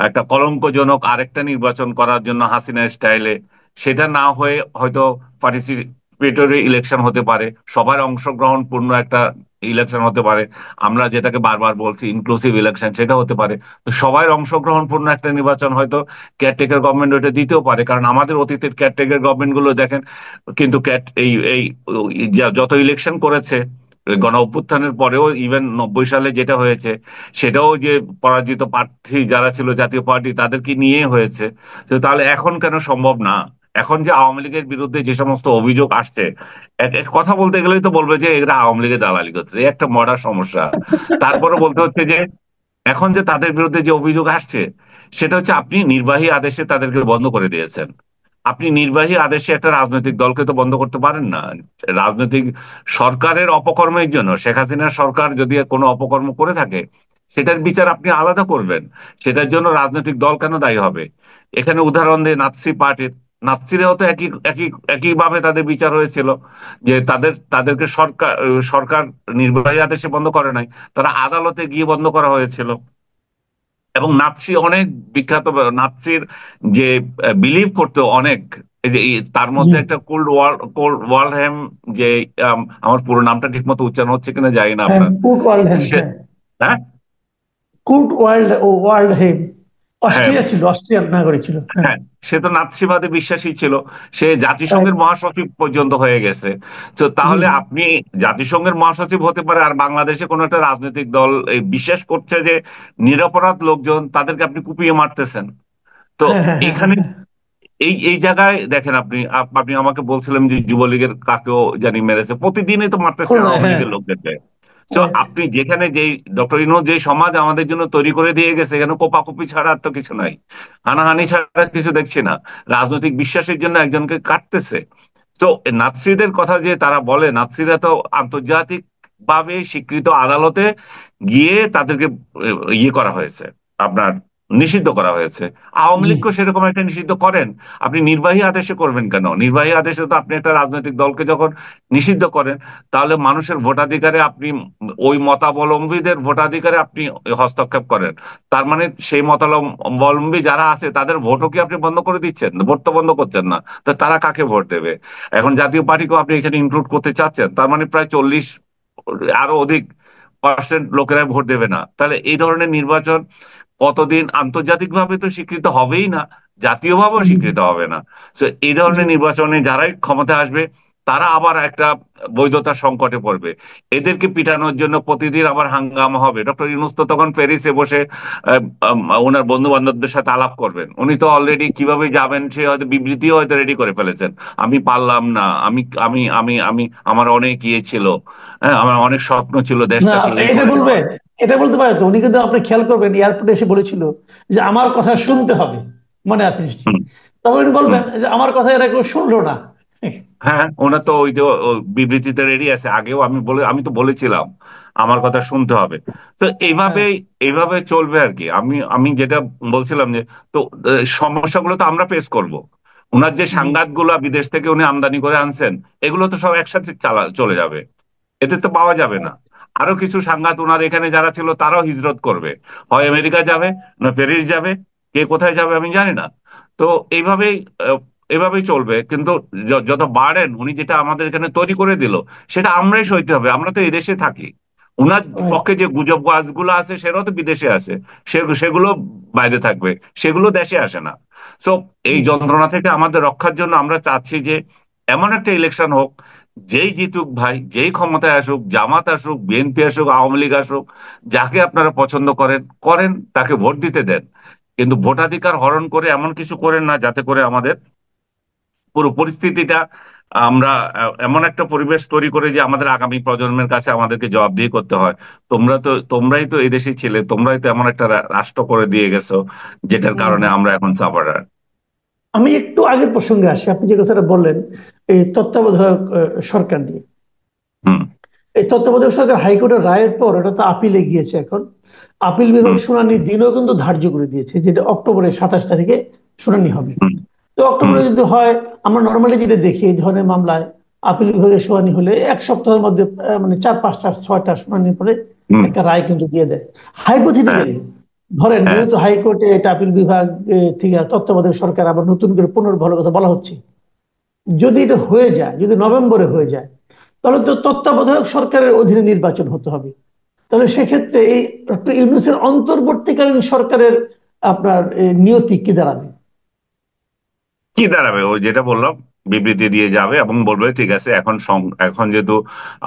একটা কলঙ্কজনক আরেকটা নির্বাচন করার জন্য হাসিনা স্টাইলে, সেটা না হয়ে হয়তো পার্টিসিপেটরি ইলেকশন হতে পারে, সবার অংশগ্রহণপূর্ণ একটা ইলেকশন হতে পারে, আমরা যেটাকে বারবার বলছি ইনক্লুসিভ ইলেকশন সেটা হতে পারে। তো সবাই অংশগ্রহণপূর্ণ একটা নির্বাচন হয়তো কেয়ারটেকার গভর্নমেন্ট ওইটা দিতেও পারে, কারণ আমাদের অতীতের কেয়ারটেকার গভর্নমেন্ট গুলো দেখেন, কিন্তু এই এই যত ইলেকশন করেছে গণ অভ্যুত্থানের পরেও, ইভেন 90 সালে যেটা হয়েছে সেটাও যে পরাজিত প্রার্থী যারা ছিল জাতীয় পার্টি তাদেরকে নিয়ে হয়েছে। তো তাহলে এখন কেন সম্ভব না? এখন যে আওয়ামী লীগের বিরুদ্ধে যে সমস্ত অভিযোগ আসছে, এক কথা বলতে গেলেই তো বলবে যে এরা আওয়ামী লীগের দালালি করছে, এই একটা মডার সমস্যা। তারপরে বলতে হচ্ছে যে এখন যে তাদের বিরুদ্ধে যে অভিযোগ আসছে সেটা হচ্ছে আপনি নির্বাহী আদেশে তাদেরকে বন্ধ করে দিয়েছেন। আপনি নির্বাহী আদেশে একটা রাজনৈতিক দলকে তো বন্ধ করতে পারেন না। রাজনৈতিক সরকারের অপকর্মের জন্য, শেখ হাসিনার সরকার যদি কোনো অপকর্ম করে থাকে সেটার বিচার আপনি আলাদা করবেন। সেটার জন্য রাজনৈতিক দল কেন দায়ী হবে? এখানে উদাহরণ দেয় নাৎসি পার্টির। নাৎসিরাও তো একই একই একইভাবে তাদের বিচার হয়েছিল, যে তাদেরকে সরকার সরকার নির্বাহী আদেশে বন্ধ করে নাই, তারা আদালতে গিয়ে বন্ধ করা হয়েছিল। এবং নাৎসি অনেক বিখ্যাত। নাৎসির যে বিলিভ করতো অনেক, এই যে তার জি। মধ্যে একটা কোল্ড ওয়ালহেম, যে আমার পুরো নামটা ঠিক মতো উচ্চারণ হচ্ছে কিনা জানি না হ্যাঁ, আপনার। কুর্ট ওয়ার্ল্ড হেম, সে, হ্যাঁ। হ্যাঁ, কুর্ট ওয়ার্ল্ড ও ওয়ার্ল্ড হেম হ্যাঁ, অস্ট্রিয়া ছিল, অস্ট্রিয়ার নাগরিক ছিল, হ্যাঁ। হ্যাঁ, সে তো নাৎসিবাদে বিশ্বাসী ছিল। সে রাইট। জাতিসংঘের মহাসচিব পর্যন্ত হয়ে গেছে। তো জি। তাহলে আপনি জাতিসংঘের মহাসচিব হতে পারে, আর বাংলাদেশে কোনো একটা রাজনৈতিক দল বিশ্বাস করছে যে নিরপরাধ লোকজন তাদেরকে আপনি কুপিয়ে মারতেছেন। তো হ্যাঁ, হ্যাঁ, হ্যাঁ, হ্যাঁ, এখানে হ্যাঁ। এই এই জায়গায় দেখেন, আপনি আমাকে বলছিলেন যে যুবলীগের কাকেও জানি মেরেছে, প্রতিদিনই তো মারতেছে খুলনায়, আওয়ামী হ্যাঁ। লীগের লোকদেরকে। তো রাইট। আপনি যেখানে যেই ডক্টর ইনো যে সমাজ আমাদের জন্য তৈরি করে দিয়ে গেছে, এখানে কোপাকুপি ছাড়া আর তো কিছু নাই, হানাহানি ছাড়া কিছু দেখছি না। রাজনৈতিক বিশ্বাসের জন্য একজনকে কাটতেছে। তো নাৎসিদের কথা যে তারা বলে, নাৎসিরা তো আন্তর্জাতিক ভাবে স্বীকৃত আদালতে গিয়ে তাদেরকে ইয়ে করা হয়েছে, আপনার নিষিদ্ধ করা হয়েছে। আওয়ামী জি। লীগকে সেরকম একটা নিষিদ্ধ করেন, আপনি নির্বাহী আদেশে করবেন কেন? নির্বাহী আদেশে তো আপনি একটা রাজনৈতিক দলকে যখন নিষিদ্ধ করেন, তাহলে মানুষের ভোটাধিকারে আপনি, ওই মতাবলম্বীদের ভোটাধিকারে আপনি হস্তক্ষেপ করেন। তার মানে সেই মতাবলম্বী যারা আছে তাদের ভোটও কি আপনি বন্ধ করে দিচ্ছেন? ভোট তো বন্ধ করছেন না। তো তারা কাকে ভোট দেবে? এখন জাতীয় পার্টিকেও আপনি এখানে ইনক্লুড করতে চাচ্ছেন, তার মানে প্রায় 40 আরো অধিক পার্সেন্ট লোকেরা ভোট দেবে না। তাহলে এই ধরনের নির্বাচন কতদিন আন্তর্জাতিকভাবে তো স্বীকৃত হবেই না, জাতীয়ভাবেও হুম, স্বীকৃত হবে না। তো এই জি। ধরনের নির্বাচনে যারাই ক্ষমতা আসবে তারা আবার একটা বৈধতার সংকটে পড়বে। এদেরকে পিটানোর জন্য প্রতিদিন আবার হাঙ্গামা হবে। ডক্টর ইউনূস তো তখন প্যারিসে বসে ওনার বন্ধু বান্ধবদের সাথে আলাপ করবেন। উনি তো অলরেডি কিভাবে যাবেন সে হয়তো বিবৃতিও হয়তো রেডি করে ফেলেছেন। আমি পারলাম না, আমি আমি আমি আমি আমার অনেক ইয়ে ছিল, হ্যাঁ, আমার অনেক স্বপ্ন ছিল না, দেশটাকে ইয়ে এটা করে বলবে, দেওয়ার। এটা বলতে পারে তো। উনি কিন্তু, আপনি খেয়াল করবেন, এয়ারপোর্টে এসে বলেছিল যে আমার কথা শুনতে হবে। মনে আছে নিশ্চয়ই? হুম, তবে উনি হুম। বলবেন যে আমার কথা এরা কেউ শুনলো না। হ্যাঁ, ওনার তো ওই যে বিবৃতিতে রেডি আছে। আগেও আমি তো বলেছিলাম আমার কথা শুনতে হবে। তো হ্যাঁ। এইভাবে চলবে আর কি। আমি আমি যেটা বলছিলাম যে, তো সমস্যাগুলো তো আমরা ফেস করব। ওনার যে জি। সাংঘাত গুলা বিদেশ থেকে উনি আমদানি করে আনছেন, এগুলো তো সব একসাথে চলে যাবে, এতে তো পাওয়া যাবে না। আরো কিছু সাংঘাত ওনার এখানে যারা ছিল তারাও হিজরত করবে, হয় আমেরিকা যাবে, না প্যারিস যাবে, কে কোথায় যাবে আমি জানি না। তো এইভাবেই আহ, এভাবেই চলবে। কিন্তু যত বাড়েন উনি যেটা আমাদের এখানে তৈরি করে দিল সেটা আমরাই সইতে হবে, আমরা তো এই দেশে থাকি। উনার রাইট। পক্ষে যে গুজব গাছগুলো আছে সেটাও তো বিদেশে আছে, সেগুলো বাইরে থাকবে, সেগুলো দেশে আসে না। সো এই যন্ত্রণা থেকে আমাদের রক্ষার জন্য আমরা চাচ্ছি যে এমন একটা ইলেকশন হোক, যেই জিতুক ভাই, যেই ক্ষমতায় আসুক, জামাত আসুক, বিএনপি আসুক, আওয়ামী লীগ আসুক, যাকে আপনারা পছন্দ করেন করেন, তাকে ভোট দিতে দেন। কিন্তু ভোটাধিকার হরণ করে এমন কিছু করেন না যাতে করে আমাদের পুরো পরিস্থিতিটা, আমরা এমন একটা পরিবেশ তৈরি করে যে আমাদের আগামী প্রজন্মের কাছে আমাদেরকে জবাবদিহি করতে হয়। তোমরাই তো এই দেশে ছিলে, তোমরাই তো এমন একটা রাষ্ট্র করে দিয়ে গেছো যেটার কারণে আমরা এখন সাফারার। আমি একটু আগের প্রসঙ্গে আসি। আপনি যে কথাটা বললেন এই তত্ত্বাবধায়ক সরকার নিয়ে, হুম, এই তত্ত্বাবধায়ক সরকার হাইকোর্টের রায়ের পর এটা তো আপিলে গিয়েছে এখন। আপিল বিভাগ হুম, শুনানির দিনও কিন্তু ধার্য করে দিয়েছে, যেটা অক্টোবরের 27 তারিখে শুনানি হবে। হুম, তো হুম, অক্টোবরে যদি হয়, আমরা নর্মালি যেটা দেখি এই ধরনের মামলায় আপিল বিভাগের শুনানি হলে এক সপ্তাহের মধ্যে মানে 4, 5, 6টা শুনানির পরে হুম। একটা রায় কিন্তু দিয়ে দেয়। হ্যাঁ, হাইপোথেটিক্যালি ধরেন, হ্যাঁ, যেহেতু হাইকোর্টে এটা আপিল বিভাগ থেকে তত্ত্বাবধায়ক সরকার আবার নতুন করে পুনর্বহালের কথা বলা হচ্ছে, যদি এটা হয়ে যায়, যদি নভেম্বরে হয়ে যায়, তাহলে তো তত্ত্বাবধায়ক সরকারের অধীনে নির্বাচন হতে হবে। তাহলে সেক্ষেত্রে এই ডক্টর ইউনূসের অন্তর্বর্তীকালীন সরকারের আপনার নিয়তি কি দাঁড়াবে? কি দাঁড়াবে? ওই যেটা বললাম, বিবৃতি দিয়ে যাবে এবং বলবে ঠিক আছে, এখন এখন যেহেতু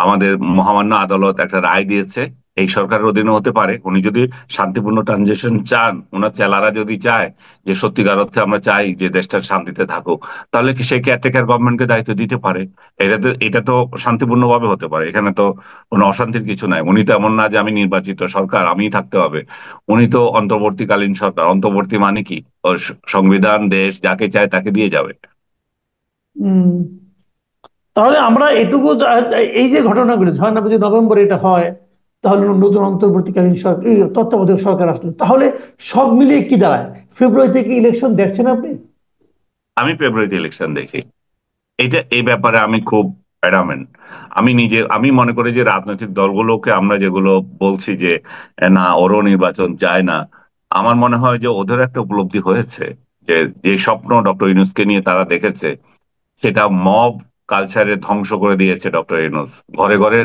আমাদের মহামান্য আদালত একটা রায় দিয়েছে, এই সরকারের অধীনে হতে পারে। উনি যদি শান্তিপূর্ণ ট্রানজিশন চান, ওনার চেলারা যদি চায় যে সত্যিকার অর্থে আমরা চাই যে দেশটা শান্তিতে থাকুক, তাহলে কি সেই কেয়ারটেকার গভর্নমেন্টকে দায়িত্ব দিতে পারে। এটা তো শান্তিপূর্ণভাবে হতে পারে, এখানে তো কোনো অশান্তির কিছু নাই। উনি তো এমন না যে আমি নির্বাচিত সরকার, আমিই থাকতে হবে। উনি তো অন্তর্বর্তীকালীন সরকার। অন্তর্বর্তী মানে কি? ও সংবিধান দেশ যাকে চায় তাকে দিয়ে যাবে। উম, তাহলে আমরা এটুকু এই যে ঘটনাগুলো, ধরেন না, যদি নভেম্বরে এটা হয়, তাহলে নতুন অন্তর্বর্তীকালীন সরকার, এই তত্ত্বাবধায়ক সরকার আসলো, তাহলে সব মিলিয়ে কি দাঁড়ায়? ফেব্রুয়ারি থেকে ইলেকশন দেখছেন আপনি? আমি ফেব্রুয়ারিতে ইলেকশন দেখি। এই ব্যাপারে আমি খুব অ্যাডামেন্ট। আমি মনে করি যে রাজনৈতিক দলগুলোকে আমরা যেগুলো বলছি যে না ওরও নির্বাচন চায় না, আমার মনে হয় যে ওদের একটা উপলব্ধি হয়েছে যে যে স্বপ্ন ডক্টর ইউনূসকে নিয়ে তারা দেখেছে, সেটা মব কালচারে ধ্বংস করে দিয়েছে ডক্টর ইউনূস। ঘরে ঘরে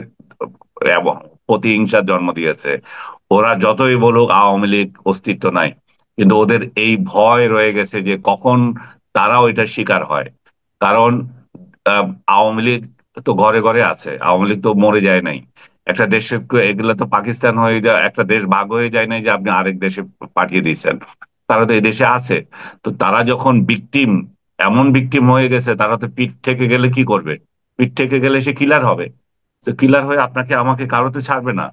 এবং প্রতিহিংসার জন্ম দিয়েছে। ওরা যতই বলুক আওয়ামী লীগ অস্তিত্ব নাই, কিন্তু ওদের এই ভয় রয়ে গেছে যে কখন তারাও এটার শিকার হয়। কারণ আহ, আওয়ামী লীগ তো ঘরে ঘরে আছে, আওয়ামী লীগ তো মরে যায় নাই। একটা দেশের এগুলা তো পাকিস্তান হয়ে যায়, একটা দেশ ভাগ হয়ে যায় নাই যে আপনি আরেক দেশে পাঠিয়ে দিয়েছেন। তারা তো এই দেশে আছে। তো তারা যখন ভিকটিম, এমন ভিকটিম হয়ে গেছে, তারা তো পিঠ থেকে গেলে কি করবে? পিঠ থেকে গেলে সে কিলার হবে। তো কিলার হয়ে আপনাকে আমাকে কারো তো ছাড়বে না।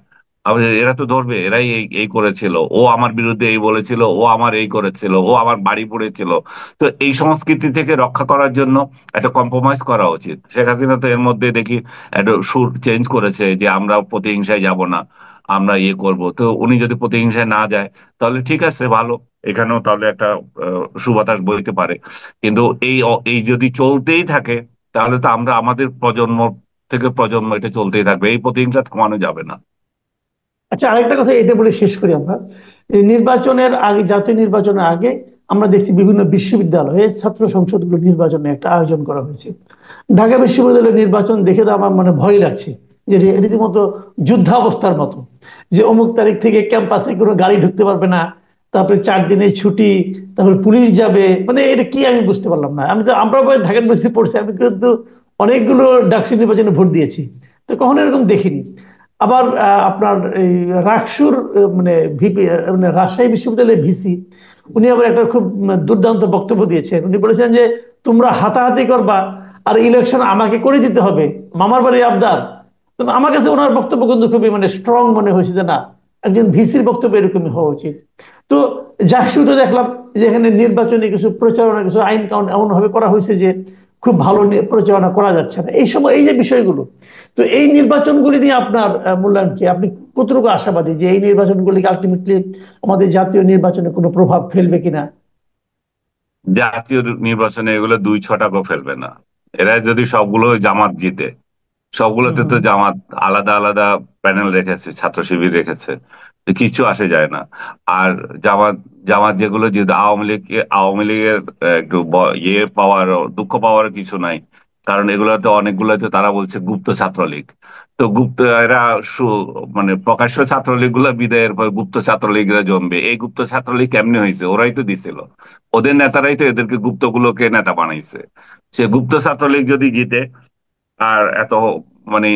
আবার এরা তো ধরবে এরাই এই এই করেছিল, ও আমার বিরুদ্ধে এই বলেছিল, ও আমার এই করেছিল, ও আমার বাড়ি পুড়েছিল। তো এই সংস্কৃতি থেকে রক্ষা করার জন্য একটা কম্প্রোমাইজ করা উচিত। শেখ হাসিনা তো এর মধ্যে দেখি একটা সুর চেঞ্জ করেছে যে আমরা প্রতিহিংসায় যাব না, আমরা ইয়ে করব। তো উনি যদি প্রতিহিংসায় না যায়, তাহলে ঠিক আছে, ভালো। এখানেও তাহলে একটা সুবাতাস বইতে পারে। কিন্তু এই যদি চলতেই থাকে, তাহলে তো আমরা আমাদের প্রজন্ম থেকে প্রজন্ম এটা চলতেই থাকবে, এই প্রতিহিংসা থামানো যাবে না। আচ্ছা, আরেকটা কথা এটা বলে শেষ করি আমরা। এই নির্বাচনের আগে, জাতীয় নির্বাচনের আগে আমরা দেখছি বিভিন্ন বিশ্ববিদ্যালয়ে ছাত্র সংসদগুলো নির্বাচনে একটা আয়োজন করা হয়েছে। ঢাকা বিশ্ববিদ্যালয়ের নির্বাচন দেখে তো আমার মানে ভয় লাগছে, যে রীতিমতো যুদ্ধাবস্থার মতো, যে অমুক তারিখ থেকে ক্যাম্পাসে কোনো গাড়ি ঢুকতে পারবে না, তারপরে 4 দিনের ছুটি, তারপরে পুলিশ যাবে, মানে এটা কি আমি বুঝতে পারলাম না। আমি তো, আমরা ঢাকা ইউনিভার্সিটি পড়ছি, আমি কিন্তু অনেকগুলো ডাকসু নির্বাচনে ভোট দিয়েছি, তো কখনো এরকম দেখিনি। আবার আপনার এই রাকসুর মানে ভিপি, মানে রাজশাহী বিশ্ববিদ্যালয়ের ভিসি, উনি আবার একটা খুব দুর্দান্ত বক্তব্য দিয়েছেন। উনি বলেছেন যে তোমরা হাতাহাতি করবা আর ইলেকশন আমাকে করে দিতে হবে, মামার বাড়ির আবদার। তো আমার কাছে ওনার বক্তব্য কিন্তু খুবই মানে স্ট্রং মনে হয়েছে, যে না, একজন ভিসির বক্তব্য এরকমই হওয়া উচিত। তো জাকসুতে দেখলাম যে এখানে নির্বাচনে কিছু প্রচারণা, কিছু আইন কাউন্ট এমন ভাবে করা হয়েছে যে খুব ভালো প্রচারণা করা যাচ্ছে না এই সময়, এই যে বিষয়গুলো। তো এই নির্বাচনগুলি নিয়ে আপনার মূল্যায়ন কি? আপনি কতটুকু আশাবাদী যে এই নির্বাচনগুলি আলটিমেটলি আমাদের জাতীয় নির্বাচনে কোনো প্রভাব ফেলবে কিনা? জাতীয় নির্বাচনে এগুলো দুই ছটাকও ফেলবে না। এরা যদি সবগুলো জামাত জিতে, সবগুলোতে তো হুম। জামাত আলাদা আলাদা প্যানেল রেখেছে, ছাত্র শিবির রেখেছে, তো কিছু আসে যায় না। আর জামাত জামাত যেগুলো, যে আওয়ামী লীগের একটু ইয়ে পাওয়ার, দুঃখ পাওয়ার কিছু নাই। কারণ এগুলোতে অনেকগুলোতে তারা বলছে গুপ্ত ছাত্রলীগ। তো গুপ্ত এরা সু মানে প্রকাশ্য ছাত্রলীগ গুলা বিদায়ের পর গুপ্ত ছাত্রলীগরা জমবে। এই গুপ্ত ছাত্রলীগ কেমনে হয়েছে? ওরাই তো দিছিল, ওদের নেতারাই তো এদেরকে গুপ্তগুলোকে নেতা বানাইছে। সে গুপ্ত ছাত্রলীগ যদি জিতে, আর এত মানে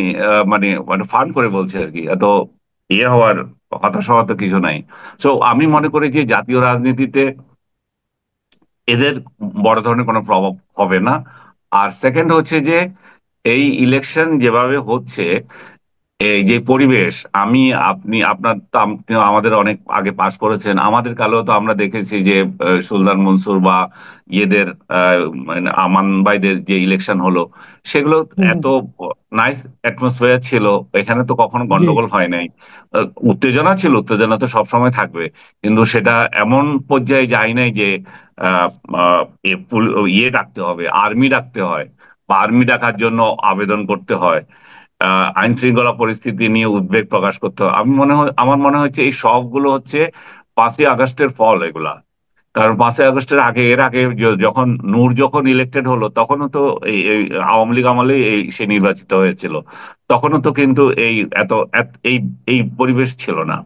মানে মানে ফান করে বলছে আর কি, এত ইয়ে হওয়ার, হতাশ হওয়ার তো কিছু নাই। তো আমি মনে করি যে জাতীয় রাজনীতিতে এদের বড় ধরনের কোনো প্রভাব হবে না। আর সেকেন্ড হচ্ছে যে এই ইলেকশন যেভাবে হচ্ছে, এই যে পরিবেশ, আমি আপনি আপনার তো আপনি আমাদের অনেক আগে পাশ করেছেন, আমাদের কালেও তো আমরা দেখেছি যে সুলতান মনসুর বা ইয়েদের মানে আমান ভাইদের যে ইলেকশন হলো, সেগুলো হুম। এত নাইস অ্যাটমসফিয়ার ছিল। এখানে তো কখনো জি। গন্ডগোল হয় নাই। উত্তেজনা ছিল, উত্তেজনা তো সবসময় থাকবে, কিন্তু সেটা এমন পর্যায়ে যায় নাই যে আহ, আহ, ইয়ে ডাকতে হবে, আর্মি ডাকতে হয়, বা আর্মি ডাকার জন্য আবেদন করতে হয়, আইন শৃঙ্খলা পরিস্থিতি নিয়ে উদ্বেগ প্রকাশ করতে হয়। আমার মনে হচ্ছে এই সবগুলো হচ্ছে 5ই আগস্টের ফল এগুলা। কারণ 5ই আগস্টের আগে, এর আগে যখন নূর যখন ইলেক্টেড হলো, তখনও তো এই আওয়ামী লীগ আমলে সে নির্বাচিত হয়েছিল। তখনও তো কিন্তু এই এই পরিবেশ ছিল না।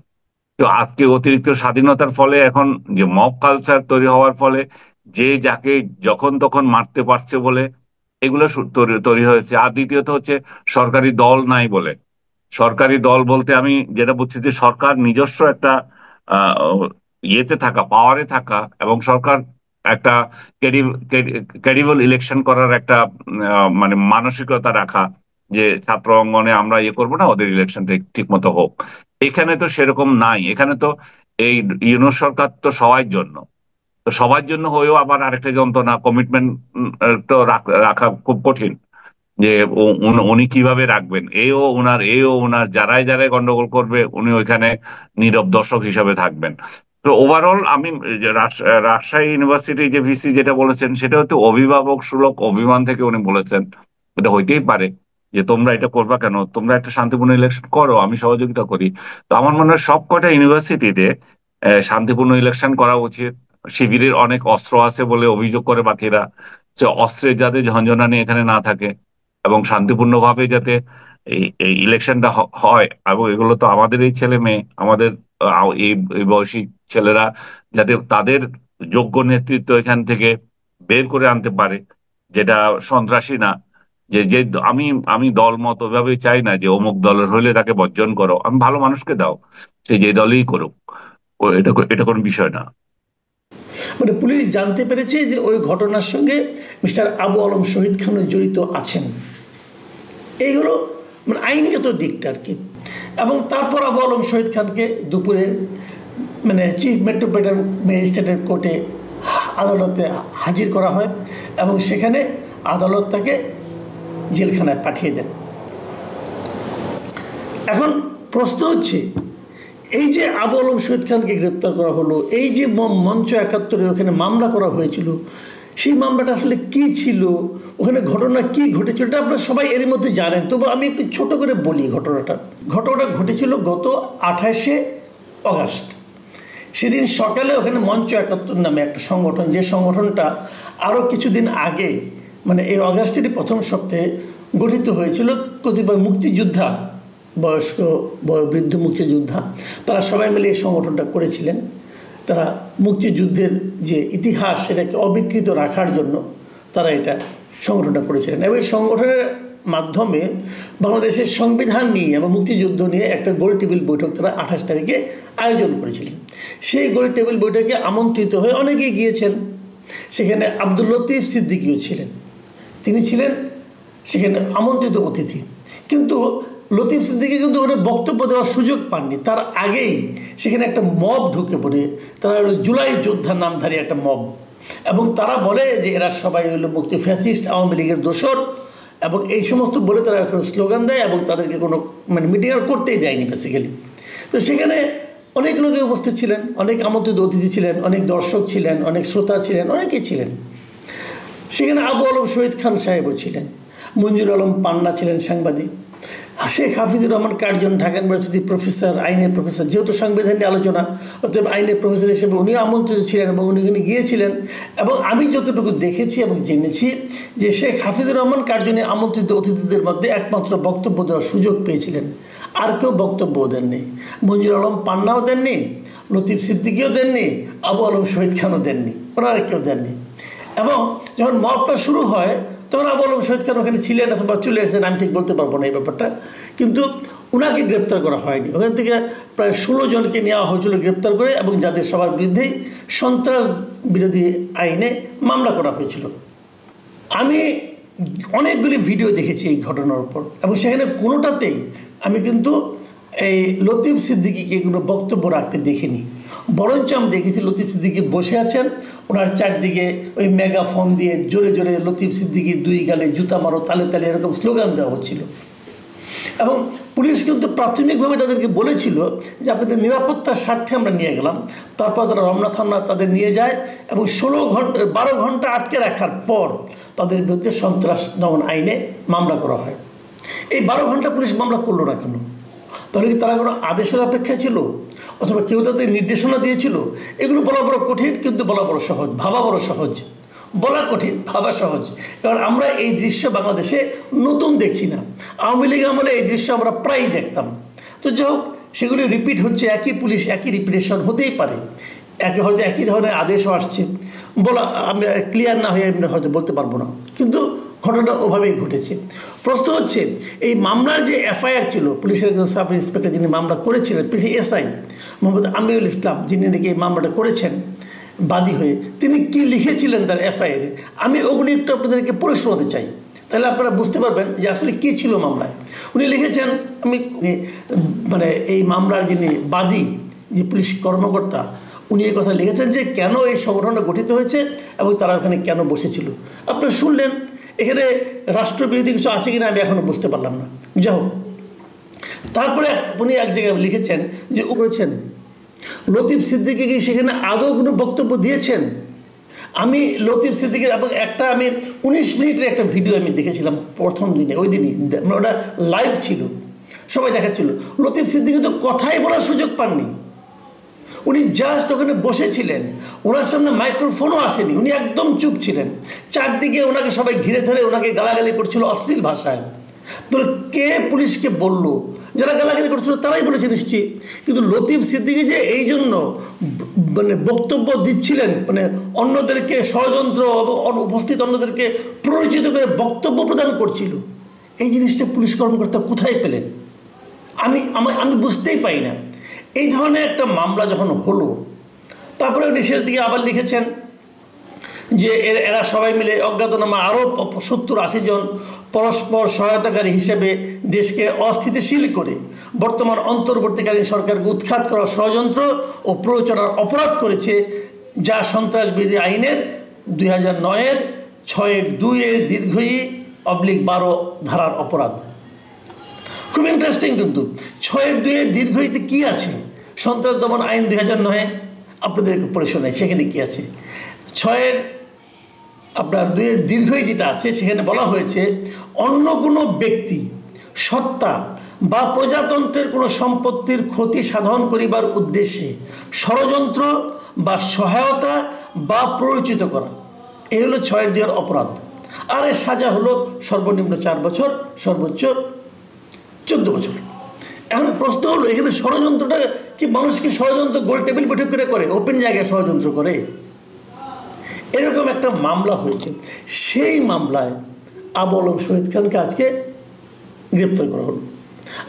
তো আজকে অতিরিক্ত স্বাধীনতার ফলে এখন যে মব কালচার তৈরি হওয়ার ফলে যে যাকে যখন তখন মারতে পারছে বলে এগুলো তৈরি হয়েছে। আর দ্বিতীয়ত হচ্ছে সরকারি দল নাই বলে। সরকারি দল বলতে আমি যেটা বুঝছি যে সরকার নিজস্ব একটা আহ, ইয়েতে থাকা, পাওয়ারে থাকা, এবং সরকার একটা ক্রেডিবল ইলেকশন করার একটা মানে মানসিকতা রাখা, যে ছাত্র অঙ্গনে আমরা ইয়ে করবো না, ওদের ইলেকশনটা ঠিক মতো হোক। এখানে তো সেরকম নাই। এখানে তো এই ইউনূস সরকার তো সবার জন্য, তো সবার জন্য হয়েও আবার আরেকটা যন্ত্রণা, কমিটমেন্ট তো রাখা খুব কঠিন। যে উনি কিভাবে রাখবেন, এও ওনার যারাই যারাই গন্ডগোল করবে উনি ওইখানে নীরব দর্শক হিসাবে থাকবেন। তো ওভারঅল আমি এই যে রাজশাহী ইউনিভার্সিটি যে ভিসি যেটা বলেছেন, সেটা হচ্ছে অভিভাবক সুলভ অভিমান থেকে উনি বলেছেন। এটা হইতেই পারে যে তোমরা এটা করবা কেন, তোমরা একটা শান্তিপূর্ণ ইলেকশন করো, আমি সহযোগিতা করি। তো আমার মনে হয় সবকটা ইউনিভার্সিটিতে শান্তিপূর্ণ ইলেকশন করা উচিত। শিবিরের অনেক অস্ত্র আছে বলে অভিযোগ করে বাকিরা, যে অস্ত্রের যাতে ঝঞ্ঝনানি এখানে না থাকে, এবং শান্তিপূর্ণভাবে যাতে এই ইলেকশনটা হয়। এবং এগুলো তো আমাদের এই ছেলে মেয়ে, আমাদের এই এই বয়সী ছেলেরা যাতে তাদের যোগ্য নেতৃত্ব এখান থেকে বের করে আনতে পারে, যেটা সন্ত্রাসী না। যে যে আমি আমি দল মত ওইভাবে চাই না যে অমুক দলের হইলে তাকে বর্জন করো, আমি ভালো মানুষকে দাও, সে যে দলই করুক। এটা এটা কোনো বিষয় না। মানে পুলিশ জানতে পেরেছে যে ওই ঘটনার সঙ্গে মিস্টার আবু আলম শহীদ খানও জড়িত আছেন। এই হলো মানে আইনগত দিকটা আর কি। এবং তারপর আবু আলম শহীদ খানকে দুপুরে মানে চিফ মেট্রোপলিটন ম্যাজিস্ট্রেটের কোর্টে আদালতে হাজির করা হয় এবং সেখানে আদালত তাকে জেলখানায় পাঠিয়ে দেন। এখন প্রশ্ন হচ্ছে, এই যে আবু আলম শহীদ খানকে গ্রেপ্তার করা হলো, এই যে মঞ্চ ৭১ ওখানে মামলা করা হয়েছিল, সেই মামলাটা আসলে কি ছিল, ওখানে ঘটনা কি ঘটেছিল, এটা আপনারা সবাই এর মধ্যে জানেন। তবু আমি একটু ছোট করে বলি ঘটনাটা ঘটেছিল গত ২৮শে অগাস্ট। সেদিন সকালে ওখানে মঞ্চ ৭১ নামে একটা সংগঠন, যে সংগঠনটা আরও কিছুদিন আগে মানে এই অগাস্টেরই প্রথম সপ্তাহে গঠিত হয়েছিল কতিপয় মুক্তিযোদ্ধা, বয়স্ক বয়োবৃদ্ধ মুক্তিযোদ্ধা, তারা সবাই মিলে এই সংগঠনটা করেছিলেন। তারা মুক্তিযুদ্ধের যে ইতিহাস সেটাকে অবিকৃত রাখার জন্য তারা এটা সংগঠনটা করেছিলেন। এবং এই সংগঠনের মাধ্যমে বাংলাদেশের সংবিধান নিয়ে এবং মুক্তিযুদ্ধ নিয়ে একটা গোল টেবিল বৈঠক তারা ২৮ তারিখে আয়োজন করেছিলেন। সেই গোল টেবিল বৈঠকে আমন্ত্রিত হয়ে অনেকেই গিয়েছেন। সেখানে আব্দুল লতিফ সিদ্দিকীও ছিলেন, তিনি ছিলেন সেখানে আমন্ত্রিত অতিথি। কিন্তু লতিফ সিদ্দিকী কিন্তু ওখানে বক্তব্য দেওয়ার সুযোগ পাননি। তার আগেই সেখানে একটা মব ঢুকে পড়ে, তারা হলো জুলাই যোদ্ধা নামধারী একটা মব, এবং তারা বলে যে এরা সবাই হলো মুক্তি ফ্যাসিস্ট আওয়ামী লীগের দোসর, এবং এই সমস্ত বলে তারা এখন স্লোগান দেয় এবং তাদেরকে কোনো মানে মিটিং আর করতেই দেয়নি বেসিক্যালি। তো সেখানে অনেক লোকে উপস্থিত ছিলেন, অনেক আমন্ত্রিত অতিথি ছিলেন, অনেক দর্শক ছিলেন, অনেক শ্রোতা ছিলেন, অনেকেই ছিলেন। সেখানে আবু আলম শহীদ খান সাহেবও ছিলেন, মঞ্জুর আলম পান্না ছিলেন সাংবাদিক, শেখ হাফিজুর রহমান কার্জন ঢাকা ইউনিভার্সিটির প্রফেসর, আইনের প্রফেসর, যেহেতু সংবিধান নিয়ে আলোচনা, অতএব আইনের প্রফেসর হিসেবে উনিও আমন্ত্রিত ছিলেন এবং উনি এখানে গিয়েছিলেন। এবং আমি যতটুকু দেখেছি এবং জেনেছি যে শেখ হাফিজুর রহমান কার্জনে আমন্ত্রিত অতিথিদের মধ্যে একমাত্র বক্তব্য দেওয়ার সুযোগ পেয়েছিলেন, আর কেউ বক্তব্যও দেননি। মঞ্জুর আলম পান্নাও দেননি, লতিফ সিদ্দিকীও দেননি, আবু আলম শহীদ খানও দেননি, ওনারা কেউ দেননি। এবং যখন মবটা শুরু হয় তখন আবু আলম শহীদ খান ওখানে ছিলেন অথবা চলে এসেছেন, আমি ঠিক বলতে পারবো না এই ব্যাপারটা। কিন্তু ওনাকে গ্রেপ্তার করা হয়নি। ওখান থেকে প্রায় ১৬ জনকে নেওয়া হয়েছিল গ্রেপ্তার করে, এবং যাদের সবার বিরুদ্ধেই সন্ত্রাস বিরোধী আইনে মামলা করা হয়েছিল। আমি অনেকগুলি ভিডিও দেখেছি এই ঘটনার উপর, এবং সেখানে কোনোটাতেই আমি কিন্তু এই লতিফ সিদ্দিকীকে কোনো বক্তব্য রাখতে দেখিনি। বরঞ্চ আমি দেখেছি লতিফ সিদ্দিকী বসে আছেন, ওনার চারদিকে ওই মেগাফোন দিয়ে জোরে জোরে লতিফ সিদ্দিকীর দুই গালে জুতা মারো, তালে তালে এরকম স্লোগান দেওয়া হচ্ছিল। এবং পুলিশ কিন্তু প্রাথমিকভাবে তাদেরকে বলেছিল যে আপনাদের নিরাপত্তার স্বার্থে আমরা নিয়ে গেলাম। তারপর তারা রমনা থামনা তাদের নিয়ে যায় এবং 12 ঘন্টা আটকে রাখার পর তাদের বিরুদ্ধে সন্ত্রাস দমন আইনে মামলা করা হয়। এই 12 ঘন্টা পুলিশ মামলা করলো না কেন? তাহলে কি তারা কোনো আদেশের অপেক্ষা ছিল? অথবা কেউ তাদের নির্দেশনা দিয়েছিল, এগুলো বলা বড় কঠিন, কিন্তু বলা বড় সহজ, ভাবা বড় সহজ। বলা কঠিন, ভাবা সহজ, কারণ আমরা এই দৃশ্য বাংলাদেশে নতুন দেখছি না। আওয়ামী লীগ আমলে এই দৃশ্য আমরা প্রায়ই দেখতাম। তো যাই হোক, সেগুলি রিপিট হচ্ছে, একই পুলিশ, একই রিপিটেশন হতেই পারে, হয়তো একই ধরনের আদেশও আসছে। বলা আমি ক্লিয়ার না হয়ে আমি হয়তো বলতে পারবো না, কিন্তু ঘটনা ওভাবেই ঘটেছে। প্রশ্ন হচ্ছে, এই মামলার যে এফআইআর ছিল, পুলিশের একজন সাব ইন্সপেক্টর যিনি মামলা করেছিলেন, এসআই মোহাম্মদ আমিরুল ইসলাম, যিনি নাকি এই মামলাটা করেছেন বাদী হয়ে, তিনি কি লিখেছিলেন তার এফআইআরে, আমি ওগুলি একটু আপনাদেরকে পড়ে শোনাতে চাই, তাহলে আপনারা বুঝতে পারবেন যে আসলে কী ছিল মামলায়। উনি লিখেছেন, আমি মানে এই মামলার যিনি বাদী, যে পুলিশ কর্মকর্তা, উনি এই কথা লিখেছেন যে কেন এই সংগঠনটা গঠিত হয়েছে এবং তারা ওখানে কেন বসেছিল। আপনারা শুনলেন, এখানে রাষ্ট্রবিরোধী কিছু আছে কিনা আমি এখনও বুঝতে পারলাম না। যাই হোক, তারপরে উনি এক জায়গায় লিখেছেন যে করেছেন লতিফ সিদ্দিকী কি সেখানে আদৌ কোনো বক্তব্য দিয়েছেন? আমি লতিফ সিদ্দিকীর এবং আমি 19 মিনিটের একটা ভিডিও আমি দেখেছিলাম প্রথম দিনে, ওই দিনই ওটা লাইভ ছিল, সবাই দেখাচ্ছিল। লতিফ সিদ্দিকী তো কথাই বলার সুযোগ পাননি, উনি জাস্ট ওখানে বসেছিলেন, ওনার সামনে মাইক্রোফোনও আসেনি, উনি একদম চুপ ছিলেন। চারদিকে ওনাকে সবাই ঘিরে ধরে ওনাকে গালাগালি করছিল অশ্লীল ভাষায়। তো কে পুলিশকে বলল? যারা গালাগালি করছিল তারাই বলেছে নিশ্চয়ই। কিন্তু লতিফ সিদ্দিকী যে এই জন্য মানে বক্তব্য দিচ্ছিলেন, মানে অন্যদেরকে ষড়যন্ত্র এবং অনুপস্থিত অন্যদেরকে প্ররোচিত করে বক্তব্য প্রদান করছিল, এই জিনিসটা পুলিশ কর্মকর্তা কোথায় পেলেন? আমি বুঝতেই পাই না। এই ধরনের একটা মামলা যখন হলো, তারপরে শেষের দিকে আবার লিখেছেন যে এরা সবাই মিলে অজ্ঞাতনামা আরও 70-80 জন পরস্পর সহায়তাকারী হিসেবে দেশকে অস্থিতিশীল করে বর্তমান অন্তর্বর্তীকালীন সরকারকে উৎখাত করার ষড়যন্ত্র ও প্ররোচনার অপরাধ করেছে, যা সন্ত্রাসবিরোধী আইনের 2009-এর 6-2-এর দীর্ঘই/12 ধারার অপরাধ। খুব ইন্টারেস্টিং, কিন্তু 6-2-এর দীর্ঘইতে কী আছে? সন্ত্রাস দমন আইন 2009, আপনাদের একটু পড়ে শোনাই সেখানে কী আছে। 6-2-এর দীর্ঘই যেটা আছে, সেখানে বলা হয়েছে অন্য কোনো ব্যক্তি, সত্তা বা প্রজাতন্ত্রের কোনো সম্পত্তির ক্ষতি সাধন করিবার উদ্দেশ্যে ষড়যন্ত্র বা সহায়তা বা প্ররোচিত করা, এই হলো 6-2-এর অপরাধ। আর এর সাজা হলো সর্বনিম্ন 4 বছর, সর্বোচ্চ 14 বছর। এখন প্রশ্ন হলো, এখানে ষড়যন্ত্রটা কি মানুষকে ষড়যন্ত্র গোল টেবিল বৈঠক করে ওপেন জায়গায় ষড়যন্ত্র করে? এরকম একটা মামলা হয়েছে। সেই মামলায় আবু আলম শহীদ খানকে আজকে গ্রেপ্তার করা হলো।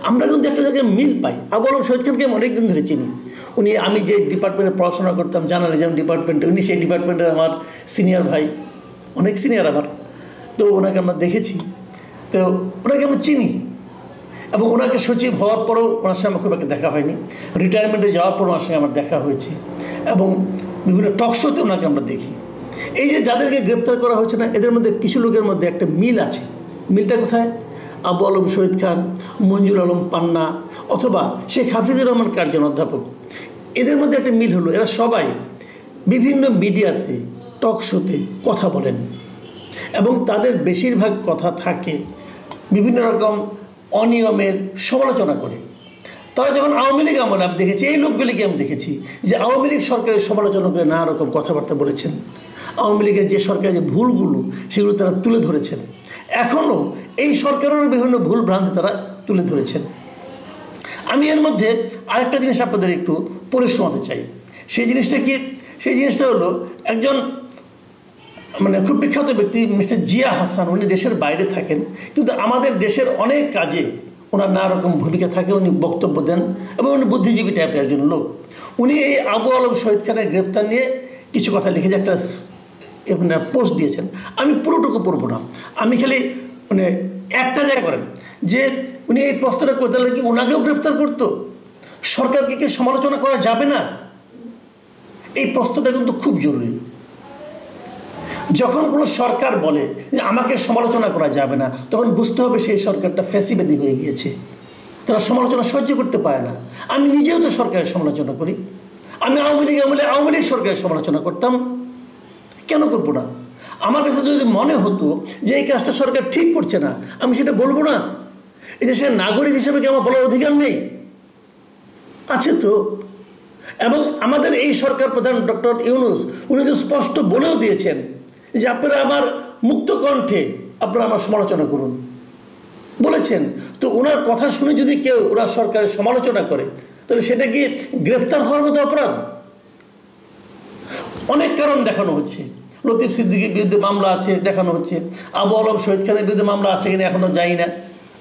আমরা কিন্তু একটা জায়গায় মিল পাই। আবু আলম শহীদ খানকে আমি অনেকদিন ধরে চিনি। আমি যে ডিপার্টমেন্টে পড়াশোনা করতাম, জার্নালিজম ডিপার্টমেন্টে, উনি সেই ডিপার্টমেন্টের আমার সিনিয়র ভাই, অনেক সিনিয়র আমার। তো ওনাকে আমরা দেখেছি, তো ওনাকে আমরা চিনি, এবং ওনাকে সচিব হওয়ার পরেও ওনার সঙ্গে আমার খুব একটা দেখা হয়নি। রিটায়ারমেন্টে যাওয়ার পর ওনার সঙ্গে আমার দেখা হয়েছে, এবং বিভিন্ন টক শোতে ওনাকে আমরা দেখি। এই যে যাদেরকে গ্রেপ্তার করা হয়েছে না, এদের মধ্যে কিছু লোকের মধ্যে একটা মিল আছে। মিলটা কোথায়? আবু আলম শহীদ খান, মঞ্জুর আলম পান্না, অথবা শেখ হাফিজুর রহমান কার্জন অধ্যাপক, এদের মধ্যে একটা মিল হলো, এরা সবাই বিভিন্ন মিডিয়াতে, টক শোতে কথা বলেন, এবং তাদের বেশিরভাগ কথা থাকে বিভিন্ন রকম অনিয়মের সমালোচনা করে। তারা যখন আওয়ামী লীগ আমলে আমি দেখেছি, এই লোকগুলিকে আমি দেখেছি যে আওয়ামী লীগ সরকারের সমালোচনা করে নানা রকম কথাবার্তা বলেছেন। আওয়ামী লীগের যে সরকারের যে ভুলগুলো, সেগুলো তারা তুলে ধরেছেন। এখনও এই সরকারেরও বিভিন্ন ভুল ভ্রান্তি তারা তুলে ধরেছেন। আমি এর মধ্যে আরেকটা জিনিস আপনাদের একটু পড়ে শোনাতে চাই। সেই জিনিসটা কি? সেই জিনিসটা হলো, একজন মানে খুব বিখ্যাত ব্যক্তি মিস্টার জিয়া হাসান, উনি দেশের বাইরে থাকেন, কিন্তু আমাদের দেশের অনেক কাজে ওনার নানা রকম ভূমিকা থাকে, উনি বক্তব্য দেন, এবং উনি বুদ্ধিজীবী টাইপের একজন লোক। উনি এই আবু আলম শহীদ খানের গ্রেপ্তার নিয়ে কিছু কথা লিখে একটা পোস্ট দিয়েছেন। আমি পুরোটুকু পড়ব না, আমি খালি মানে একটা জায়গা করেন যে উনি এই প্রশ্নটা করতে লাগলে কি ওনাকেও গ্রেফতার করতো? সরকারকে কি সমালোচনা করা যাবে না? এই প্রশ্নটা কিন্তু খুব জরুরি। যখন কোনো সরকার বলে যে আমাকে সমালোচনা করা যাবে না, তখন বুঝতে হবে সেই সরকারটা ফ্যাসিবাদী হয়ে গিয়েছে, তারা সমালোচনা সহ্য করতে পারে না। আমি নিজেও তো সরকারের সমালোচনা করি। আমি আওয়ামী লীগ আমলে আওয়ামী লীগ সরকারের সমালোচনা করতাম, কেন করবো না? আমার কাছে যদি মনে হতো যে এই কাজটা সরকার ঠিক করছে না, আমি সেটা বলবো না? এই দেশের নাগরিক হিসেবে কি আমার বলার অধিকার নেই? আছে তো। এবং আমাদের এই সরকার প্রধান ডক্টর ইউনূস উনি তো স্পষ্ট বলেও দিয়েছেন যে আপনারা আমার মুক্ত কণ্ঠে আপনারা আমার সমালোচনা করুন বলেছেন। তো ওনার কথা শুনে যদি কেউ ওনার সরকারের সমালোচনা করে তাহলে সেটা কি গ্রেফতার হওয়ার মতো অপরাধ? অনেক কারণ দেখানো হচ্ছে, লতিফ সিদ্দিকীর বিরুদ্ধে মামলা আছে দেখানো হচ্ছে, আবু আলম শহীদ খানের বিরুদ্ধে মামলা আছে কিনা এখনো যাই না।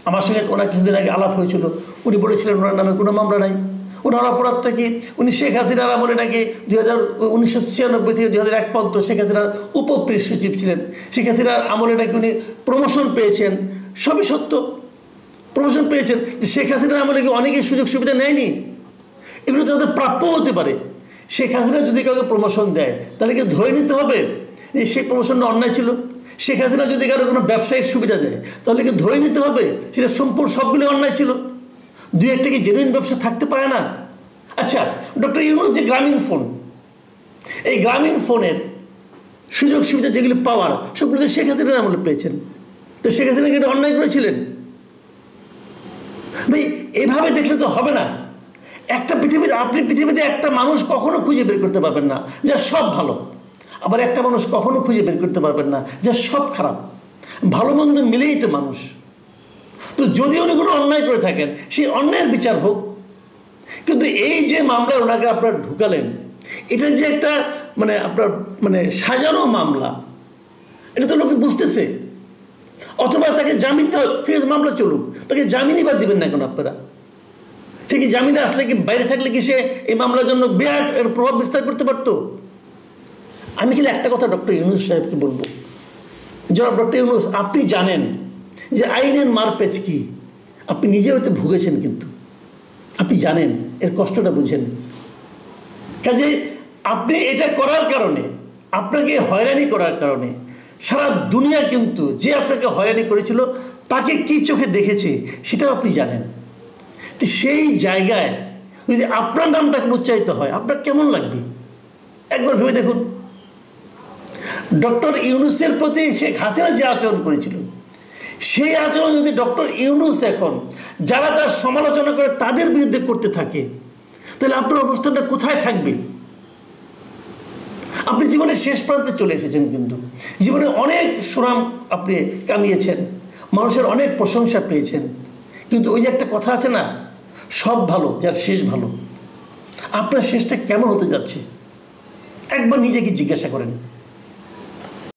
আমার সঙ্গে ওনার কিছুদিন আগে আলাপ হয়েছিল, উনি বলেছিলেন ওনার নামে কোনো মামলা নাই। ওনার অপরাধটা কি, উনি শেখ হাসিনার আমলে নাকি 1996 থেকে 2001 পর্যন্ত শেখ হাসিনার উপপ্রেস সচিব ছিলেন, শেখ হাসিনার আমলে নাকি উনি প্রমোশন পেয়েছেন, সবই সত্য, প্রমোশন পেয়েছেন। শেখ হাসিনার আমলে কি অনেকেই সুযোগ সুবিধা নেয়নি? এগুলো তো তাদের প্রাপ্য হতে পারে। শেখ হাসিনা যদি কাউকে প্রমোশন দেয় তাহলে কি ধরে নিতে হবে যে সেই প্রমোশনটা অন্যায় ছিল? শেখ হাসিনা যদি কারো কোনো ব্যবসায়িক সুবিধা দেয় তাহলে কি ধরে নিতে হবে সেটা সম্পূর্ণ সবগুলো অন্যায় ছিল? দুই একটা কি জেনুইন ব্যবসা থাকতে পারে না? আচ্ছা, ডক্টর ইউনূস যে গ্রামীণ ফোন, এই গ্রামীণ ফোনের সুযোগ সুবিধা যেগুলি পাওয়ার সবগুলো শেখ হাসিনার আমলে পেয়েছেন। তো শেখ হাসিনা কি এটা অন্যায় করেছিলেন? ভাই এভাবে দেখলে তো হবে না। একটা পৃথিবীতে, আপনি পৃথিবীতে একটা মানুষ কখনো খুঁজে বের করতে পারবেন না যার সব ভালো, আবার একটা মানুষ কখনো খুঁজে বের করতে পারবেন না যার সব খারাপ। ভালো মন্দ মিলেই তো মানুষ। তো যদি উনি কোনো অন্যায় করে থাকেন সেই অন্যায়ের বিচার হোক। কিন্তু এই যে মামলা ওনাকে আপনার ঢুকালেন, এটা যে একটা আপনার সাজানো মামলা, এটা তো লোকে বুঝতেছে। অথবা তাকে জামিন দেওয়া, ঠিক আছে মামলা চলুক, তাকে জামিনই বা দিবেন না এখন আপনারা। সে কি জামিনে আসলে কি বাইরে থাকলে কি সে এই মামলার জন্য বিরাট এর প্রভাব বিস্তার করতে পারতো? আমি কিন্তু একটা কথা ডক্টর ইউনূস সাহেবকে বলবো, জনাব ডক্টর ইউনূস, আপনি জানেন যে আইনের মারপ্যাচ কি, আপনি নিজে হয়তো ভুগেছেন, কিন্তু আপনি জানেন এর কষ্টটা বুঝেন। কাজে আপনি এটা করার কারণে, আপনাকে হয়রানি করার কারণে সারা দুনিয়া কিন্তু যে আপনাকে হয়রানি করেছিল তাকে কি চোখে দেখেছে সেটাও আপনি জানেন। তো সেই জায়গায় যদি আপনার নামটা উচ্চারিত হয় আপনার কেমন লাগবে একবার ভেবে দেখুন। ডক্টর ইউনূসের প্রতি শেখ হাসিনা যে আচরণ করেছিল সেই আচরণ যদি ডক্টর ইউনূস এখন যারা তার সমালোচনা করে তাদের বিরুদ্ধে করতে থাকে তাহলে আপনার অবস্থানটা কোথায় থাকবে? আপনি জীবনের শেষ প্রান্তে চলে এসেছেন, কিন্তু জীবনে অনেক সুনাম আপনি কামিয়েছেন, মানুষের অনেক প্রশংসা পেয়েছেন, কিন্তু ওই যে একটা কথা আছে না, সব ভালো যার শেষ ভালো। আপনার শেষটা কেমন হতে যাচ্ছে একবার নিজেকে জিজ্ঞাসা করেন।